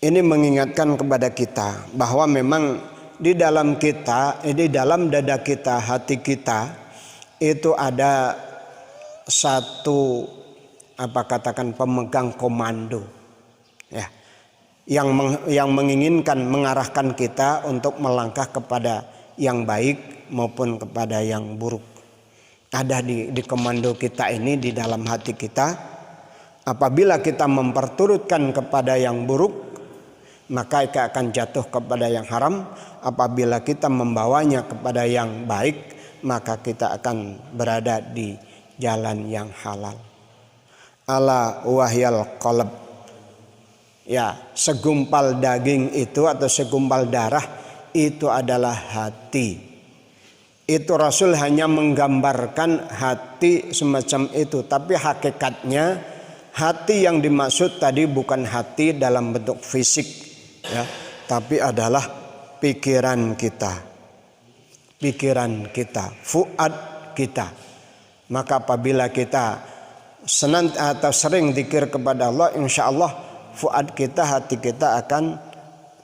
Ini mengingatkan kepada kita bahwa memang di dalam kita, di dalam dada kita, hati kita itu ada satu pemegang komando. Ya, yang menginginkan mengarahkan kita untuk melangkah kepada yang baik maupun kepada yang buruk. Ada di komando kita ini, di dalam hati kita. Apabila kita memperturutkan kepada yang buruk, maka kita akan jatuh kepada yang haram. Apabila kita membawanya kepada yang baik, maka kita akan berada di jalan yang halal. Ala wahyal qalb. Ya, segumpal daging itu atau segumpal darah itu adalah hati. Itu Rasul hanya menggambarkan hati semacam itu, tapi hakikatnya hati yang dimaksud tadi bukan hati dalam bentuk fisik, ya, tapi adalah pikiran kita, fuad kita. Maka apabila kita sering zikir kepada Allah, insya Allah fuad kita, hati kita akan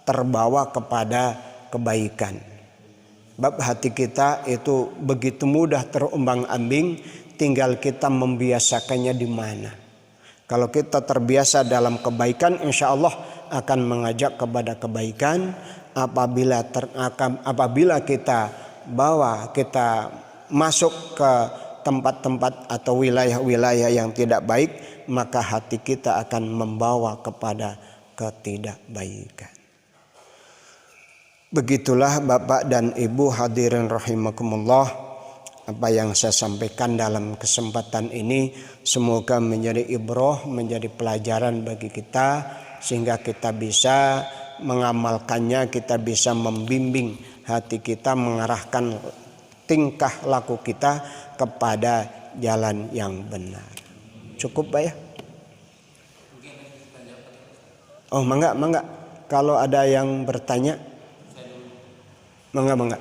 terbawa kepada kebaikan. Bab hati kita itu begitu mudah terombang-ambing, tinggal kita membiasakannya di mana. Kalau kita terbiasa dalam kebaikan, insya Allah akan mengajak kepada kebaikan. Apabila kita masuk ke tempat-tempat atau wilayah-wilayah yang tidak baik, maka hati kita akan membawa kepada ketidakbaikan. Begitulah Bapak dan Ibu hadirin rahimakumullah, apa yang saya sampaikan dalam kesempatan ini semoga menjadi ibrah, menjadi pelajaran bagi kita, sehingga kita bisa mengamalkannya, kita bisa membimbing hati kita, mengarahkan tingkah laku kita kepada jalan yang benar. Cukup Pak ya? Oh mangga. Kalau ada yang bertanya, mangga.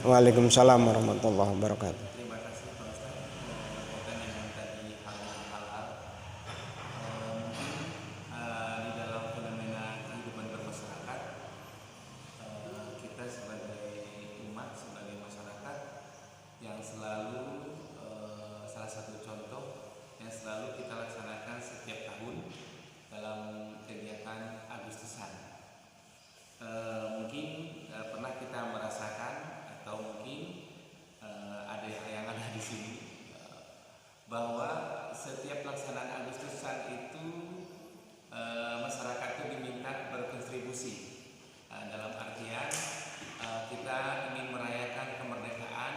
Waalaikumsalam warahmatullahi wabarakatuh. Terima kasih Pak Ustaz pertanyaan tadi hal-hal di dalam fenomena kehidupan bermasyarakat, kita sebagai umat, sebagai masyarakat yang selalu salah satu contoh yang selalu kita laksanakan setiap tahun dalam kegiatan Agustusan. Mungkin pernah kita merasakan atau mungkin ada yang ada di sini bahwa setiap pelaksanaan Agustusan itu masyarakat itu diminta berkontribusi dalam artian kita ingin merayakan kemerdekaan.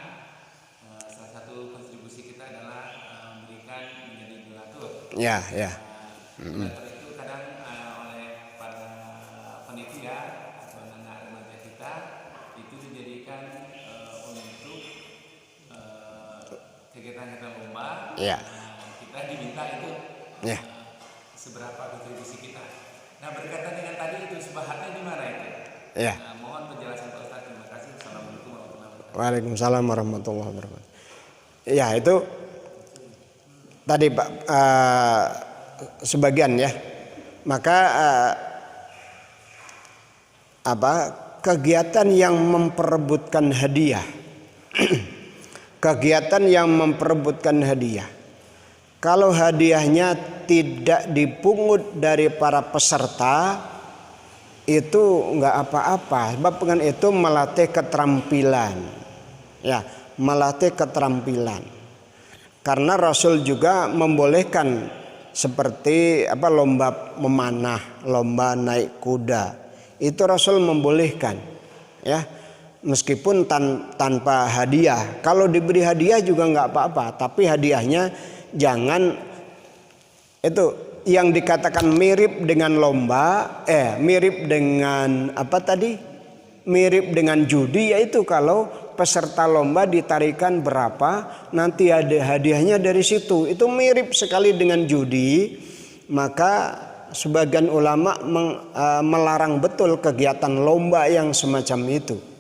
Salah satu kontribusi kita adalah memberikan menjadi donatur. Ya. Donatur itu kadang oleh para panitia atau anak remaja kita itu dijadikan untuk kegiatan lomba. Ya. Kita diminta itu seberapa kontribusi kita. Nah, berkaitan dengan tadi itu sebahatnya di mana itu? Ya. Mohon penjelasan Pak Ustaz. Terima kasih. Assalamualaikum warahmatullahi wabarakatuh. Waalaikumsalam warahmatullahi wabarakatuh. Ya, itu tadi Pak sebagian ya. Maka kegiatan yang memperebutkan hadiah. Kegiatan yang memperebutkan hadiah. Kalau hadiahnya tidak dipungut dari para peserta, itu enggak apa-apa. Sebab dengan itu melatih keterampilan. Ya, melatih keterampilan. Karena Rasul juga membolehkan seperti lomba memanah, lomba naik kuda. Itu Rasul membolehkan. Ya. Meskipun tanpa hadiah. Kalau diberi hadiah juga enggak apa-apa, tapi hadiahnya jangan itu yang dikatakan mirip dengan lomba, mirip dengan mirip dengan judi, yaitu kalau peserta lomba ditarikan berapa, nanti ada hadiahnya dari situ. Itu mirip sekali dengan judi. Maka sebagian ulama melarang betul kegiatan lomba yang semacam itu.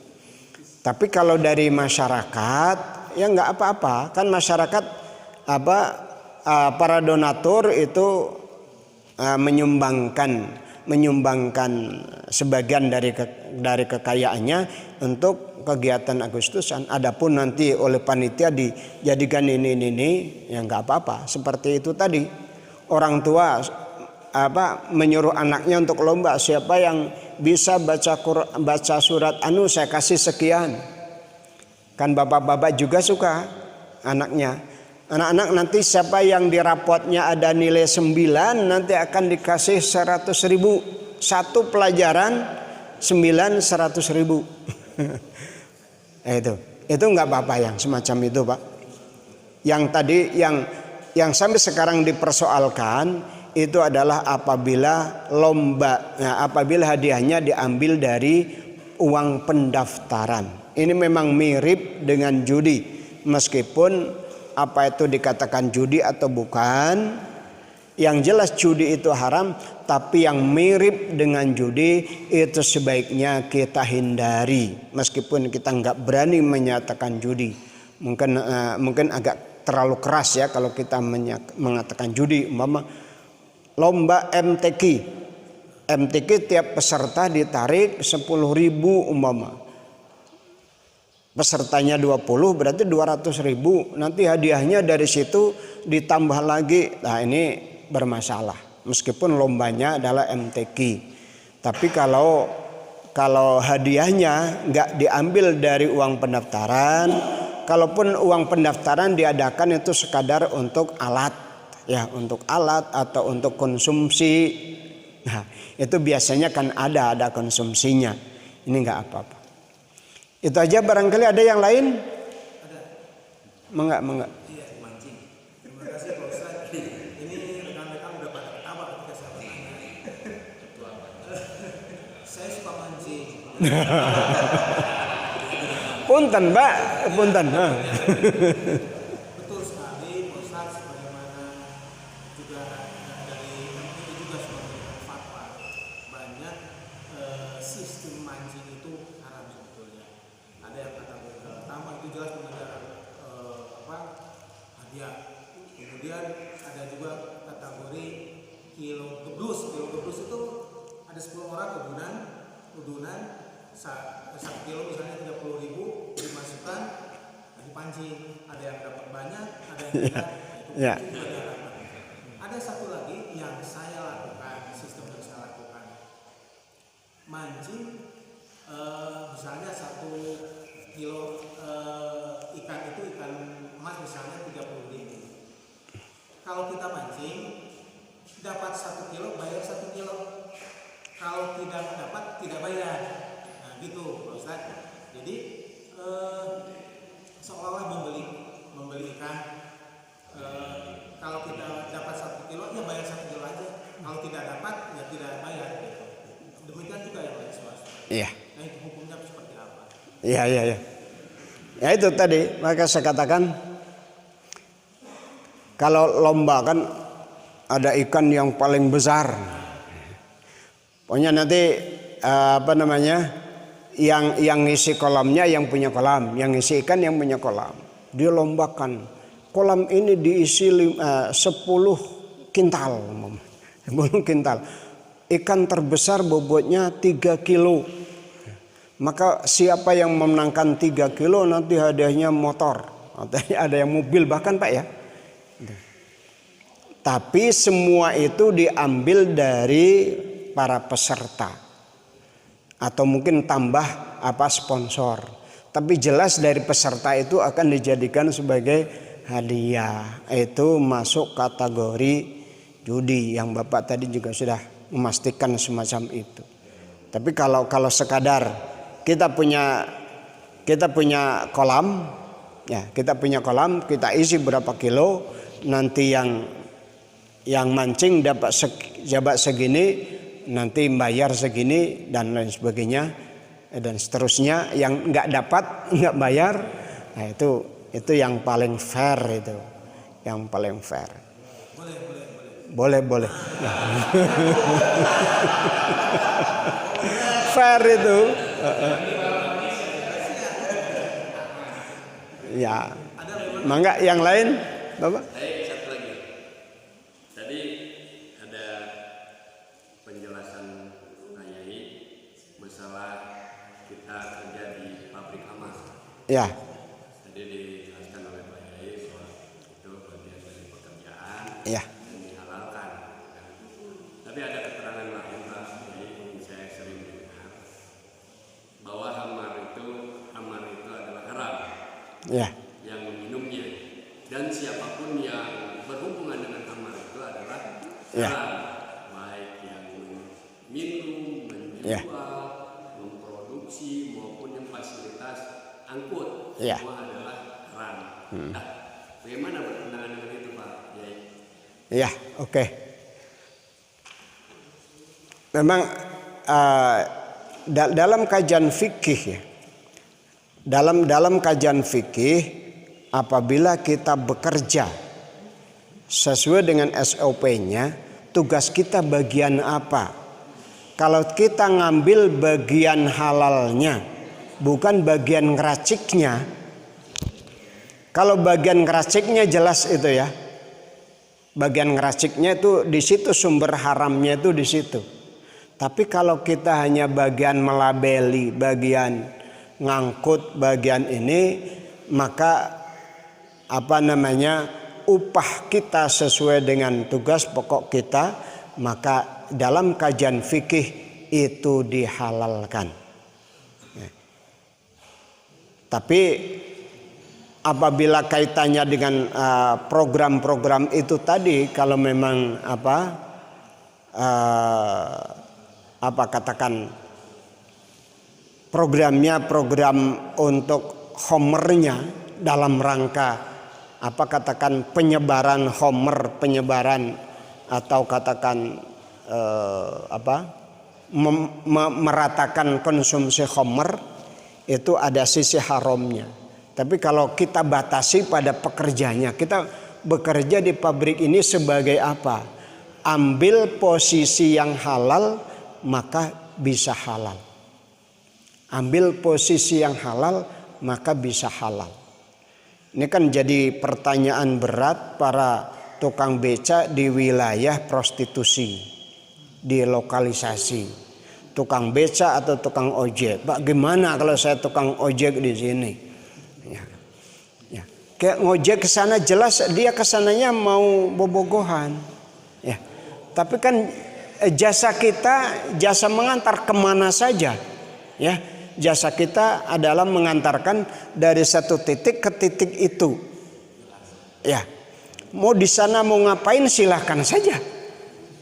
Tapi kalau dari masyarakat ya nggak apa-apa, kan masyarakat para donatur itu menyumbangkan sebagian dari kekayaannya untuk kegiatan Agustusan. Adapun nanti oleh panitia dijadikan ini ya nggak apa-apa. Seperti itu tadi, orang tua menyuruh anaknya untuk lomba, siapa yang bisa baca surat saya kasih sekian. Kan bapak-bapak juga suka anaknya. Anak-anak nanti siapa yang di rapotnya ada nilai 9 nanti akan dikasih 100.000. Satu pelajaran 100.000. Itu nggak apa-apa yang semacam itu Pak. Yang tadi yang sampai sekarang dipersoalkan itu adalah apabila apabila hadiahnya diambil dari uang pendaftaran. Ini memang mirip dengan judi, meskipun apa itu dikatakan judi atau bukan, yang jelas judi itu haram, tapi yang mirip dengan judi itu sebaiknya kita hindari, meskipun kita nggak berani menyatakan judi. Mungkin agak terlalu keras ya kalau kita mengatakan judi. Lomba MTQ tiap peserta ditarik 10.000 umpama. pesertanya 20 berarti 200.000. Nanti hadiahnya dari situ ditambah lagi. Nah ini bermasalah. Meskipun lombanya adalah MTQ. Tapi kalau hadiahnya nggak diambil dari uang pendaftaran, kalaupun uang pendaftaran diadakan itu sekadar untuk alat, ya untuk alat atau untuk konsumsi. Nah itu biasanya kan ada konsumsinya. Ini nggak apa-apa. Itu aja, barangkali ada yang lain? Ada. Mengak. Iya, mancing. Terima kasih Pak Ustadz. Ini rekan-rekan udah pada ketawa ketika saya bertanya. Saya suka mancing. Punten Mbak, punten. Betul sekali Pak Ustadz, sebagaimana juga dari MUI juga sudah memberikan fatwa. Banyak sistem mancing itu haram sebetulnya. Ada yang kategori pertama itu jelas mengejar hadiah. Kemudian ada juga kategori kilo geblus. Kilo geblus itu ada 10 orang udunan 1 kilo misalnya 30.000 dimasukkan dipancing. Ada yang dapat banyak, ada yang tidak. Ya. Itu juga diharapkan. Ada satu lagi yang saya lakukan, sistem yang saya lakukan. Mancing misalnya 1 kilo ikan itu ikan emas misalnya 30.000. Kalau kita mancing dapat 1 kilo bayar 1 kilo. Kalau tidak dapat tidak bayar. Nah gitu Pak Ustadz. Jadi seolah-olah membeli ikan. Kalau kita dapat 1 kilo ya bayar 1 kilo aja. Kalau tidak dapat ya tidak bayar. Gitu. Demikian juga yang lain swasta. Iya. Nah itu hukumnya seperti apa? Iya. Ya itu tadi, maka saya katakan kalau lomba kan ada ikan yang paling besar. Pokoknya nanti yang ngisi kolamnya yang punya kolam, yang ngisi ikan yang punya kolam. Dilombakan. Kolam ini diisi 10 kintal. 10 kintal. Ikan terbesar bobotnya 3 kilo. Maka siapa yang memenangkan 3 kilo nanti hadiahnya motor. Ada yang mobil bahkan Pak ya. Tapi semua itu diambil dari para peserta. Atau mungkin tambah sponsor. Tapi jelas dari peserta itu akan dijadikan sebagai hadiah. Itu masuk kategori judi yang Bapak tadi juga sudah memastikan semacam itu. Tapi kalau sekadar kita punya kolam, ya kita punya kolam, kita isi berapa kilo, nanti yang mancing dapat segini, nanti bayar segini dan lain sebagainya dan seterusnya. Yang nggak dapat nggak bayar, nah itu yang paling fair itu, yang paling fair. Boleh. Fair itu. Ya. Mangga yang lain, Bapak? Satu lagi. Tadi ada penjelasan Pak Yai masalah kita kerja di pabrik emas. Ya. Jadi dijelaskan oleh Pak Yai soal itu bagian dari pekerjaan Ya. dan dihalalkan. Tapi ada keterangan lain Pak Yai yang saya sering dengar bahwa hamar itu adalah haram. Ya. Yang meminumnya dan siapapun yang berhubungan dengan hamar itu adalah Ya. haram, baik yang minum, menjual, Ya. memproduksi maupun yang fasilitas angkut, Ya. semua adalah haram. Nah, bagaimana bertentangan dengan itu Pak Yai? Ya, oke. Memang dalam kajian fikih ya. Dalam kajian fikih, apabila kita bekerja sesuai dengan SOP-nya, tugas kita bagian apa? Kalau kita ngambil bagian halalnya, bukan bagian ngeraciknya. Kalau bagian ngeraciknya jelas itu ya. Bagian ngeraciknya itu di situ, sumber haramnya itu di situ. Tapi kalau kita hanya bagian melabeli, bagian ngangkut bagian ini, maka upah kita sesuai dengan tugas pokok kita, maka dalam kajian fikih itu dihalalkan. Tapi apabila kaitannya dengan program-program itu tadi, kalau memang programnya program untuk homernya dalam rangka penyebaran homer, penyebaran atau meratakan konsumsi homer, itu ada sisi haramnya. Tapi kalau kita batasi pada pekerjanya, kita bekerja di pabrik ini sebagai apa? Ambil posisi yang halal, maka bisa halal. Ambil posisi yang halal, maka bisa halal. Ini kan jadi pertanyaan berat para tukang beca di wilayah prostitusi, di lokalisasi. Tukang beca atau tukang ojek. Pak, gimana kalau saya tukang ojek di sini? Ya. Kayak ngojek ke sana jelas dia kesananya mau bobogohan. Ya. Tapi kan jasa kita, jasa mengantar kemana saja. Ya. Jasa kita adalah mengantarkan dari satu titik ke titik itu. Ya, mau di sana mau ngapain silahkan saja.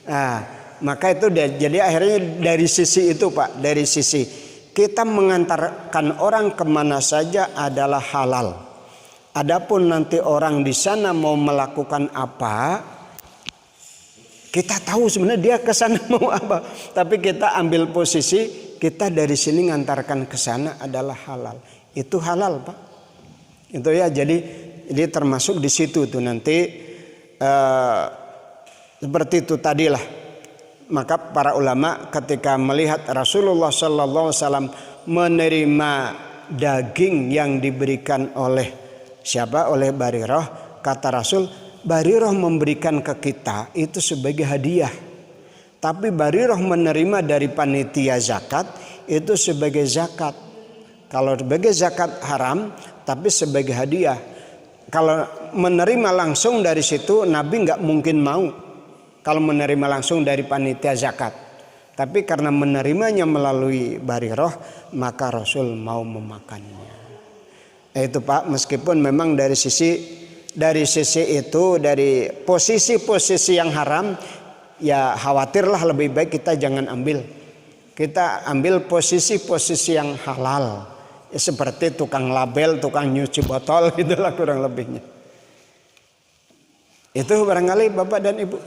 Nah, maka itu jadi akhirnya dari sisi itu Pak, dari sisi kita mengantarkan orang kemana saja adalah halal. Adapun nanti orang di sana mau melakukan apa, kita tahu sebenarnya dia ke sana mau apa, tapi kita ambil posisi. Kita dari sini ngantarkan ke sana adalah halal. Itu halal Pak. Itu ya, jadi termasuk di situ tuh nanti seperti itu tadilah. Maka para ulama ketika melihat Rasulullah SAW menerima daging yang diberikan oleh siapa? Oleh Barirah. Kata Rasul, Barirah memberikan ke kita itu sebagai hadiah. Tapi Barirah menerima dari panitia zakat itu sebagai zakat. Kalau sebagai zakat haram, tapi sebagai hadiah. Kalau menerima langsung dari situ, Nabi nggak mungkin mau. Kalau menerima langsung dari panitia zakat. Tapi karena menerimanya melalui Barirah, maka Rasul mau memakannya. Itu Pak, meskipun memang dari sisi itu, dari posisi-posisi yang haram, ya khawatirlah lebih baik kita jangan ambil. Kita ambil posisi-posisi yang halal. Ya, seperti tukang label, tukang nyuci botol, itulah kurang lebihnya. Itu barangkali Bapak dan Ibu.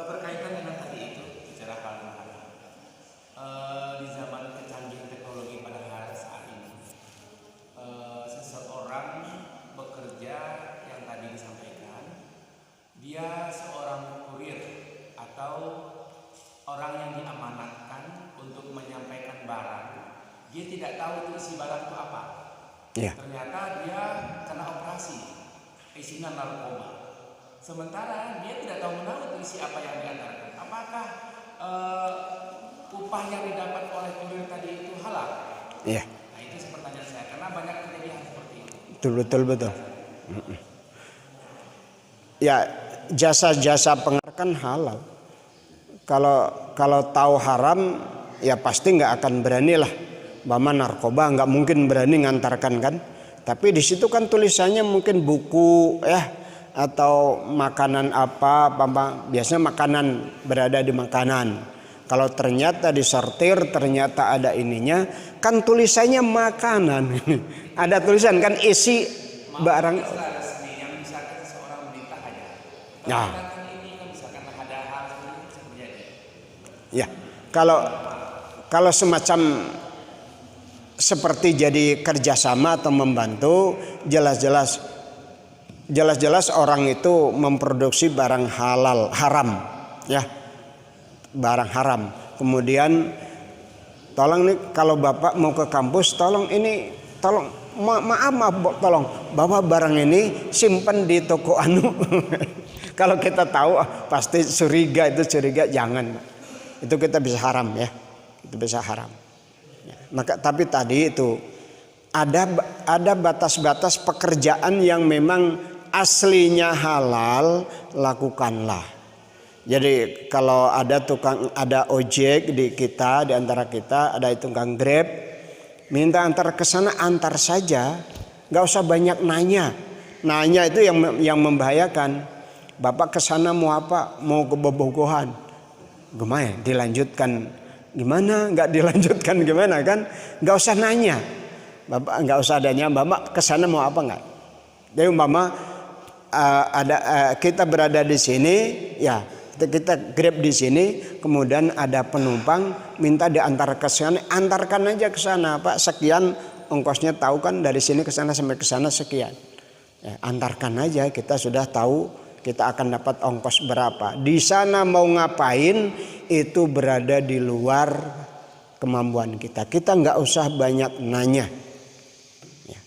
Berkaitan dengan tadi itu, bicara halal. Di zaman kecanggihan teknologi pada saat ini, seseorang bekerja yang tadi disampaikan, dia seorang kurir atau orang yang diamanatkan untuk menyampaikan barang. Dia tidak tahu itu isi barang itu apa. Yeah. Ternyata dia kena operasi, isinya narkoba. Sementara dia tidak tahu menahu isi apa yang diantarkan. Apakah upah yang didapat oleh kurir tadi itu halal? Iya. Yeah. Nah itu pertanyaan saya, karena banyak kejadian seperti itu. Betul. Ya, jasa-jasa pengantar kan halal. Kalau tahu haram, ya pasti nggak akan berani lah. Bama narkoba nggak mungkin berani ngantarkan kan. Tapi di situ kan tulisannya mungkin buku atau makanan apa. Biasanya makanan berada di makanan. Kalau ternyata disortir, ternyata ada ininya, kan tulisannya makanan. Ada tulisan kan isi barang. Yang misalkan seseorang berita aja. Ya. Ini kan misalkan ada hal seperti ini. Ya, kalau semacam seperti jadi kerjasama atau membantu, jelas-jelas orang itu memproduksi barang haram, ya, barang haram. Kemudian tolong nih kalau Bapak mau ke kampus, tolong tolong bawa barang ini simpan di toko anu. Kalau kita tahu pasti curiga, jangan. Itu kita bisa haram ya. Itu bisa haram. Ya. Maka tapi tadi itu ada batas-batas pekerjaan yang memang aslinya halal, lakukanlah. Jadi kalau ada ojek di antara kita, ada tukang Grab, minta antar ke sana, antar saja, nggak usah banyak nanya. Nanya itu yang membahayakan. Bapak ke sana mau apa? Mau ke Bobogohan. Gimana? Dilanjutkan gimana? Nggak dilanjutkan gimana kan? Nggak usah nanya. Bapak nggak usah adanya. Bapak ke sana mau apa nggak? Jadi umpama kita berada di sini, ya kita Grab di sini, kemudian ada penumpang minta diantar ke sana, antarkan aja ke sana, Pak. Sekian ongkosnya, tahu kan dari sini ke sana sampai ke sana sekian. Ya, antarkan aja, kita sudah tahu kita akan dapat ongkos berapa. Di sana mau ngapain itu berada di luar kemampuan kita. Kita nggak usah banyak nanya. Ya.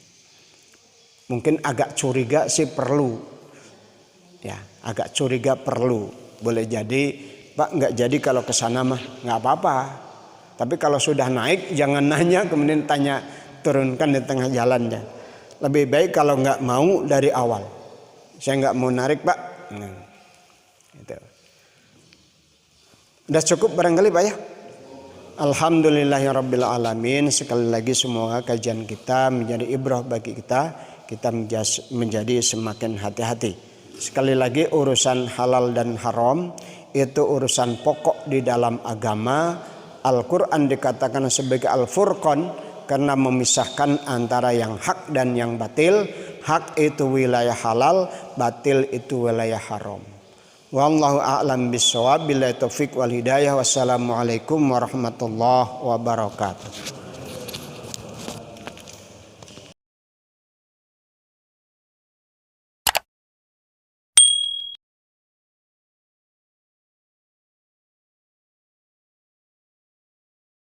Mungkin agak curiga sih perlu. Ya, agak curiga perlu. Boleh jadi, Pak nggak jadi kalau ke sana mah nggak apa-apa. Tapi kalau sudah naik jangan nanya kemudian tanya, turunkan di tengah jalannya. Lebih baik kalau nggak mau dari awal. Saya nggak mau narik, Pak. Gitu. Udah cukup barangkali, Pak ya. Alhamdulillahirabbil alamin. Sekali lagi semoga kajian kita menjadi ibrah bagi kita. Kita menjadi semakin hati-hati. Sekali lagi urusan halal dan haram itu urusan pokok di dalam agama. Al-Quran dikatakan sebagai Al-Furqan karena memisahkan antara yang hak dan yang batil. Hak itu wilayah halal, batil itu wilayah haram. Wallahu a'lam bishawab. Billahi taufik wal hidayah. Wassalamualaikum warahmatullahi wabarakatuh.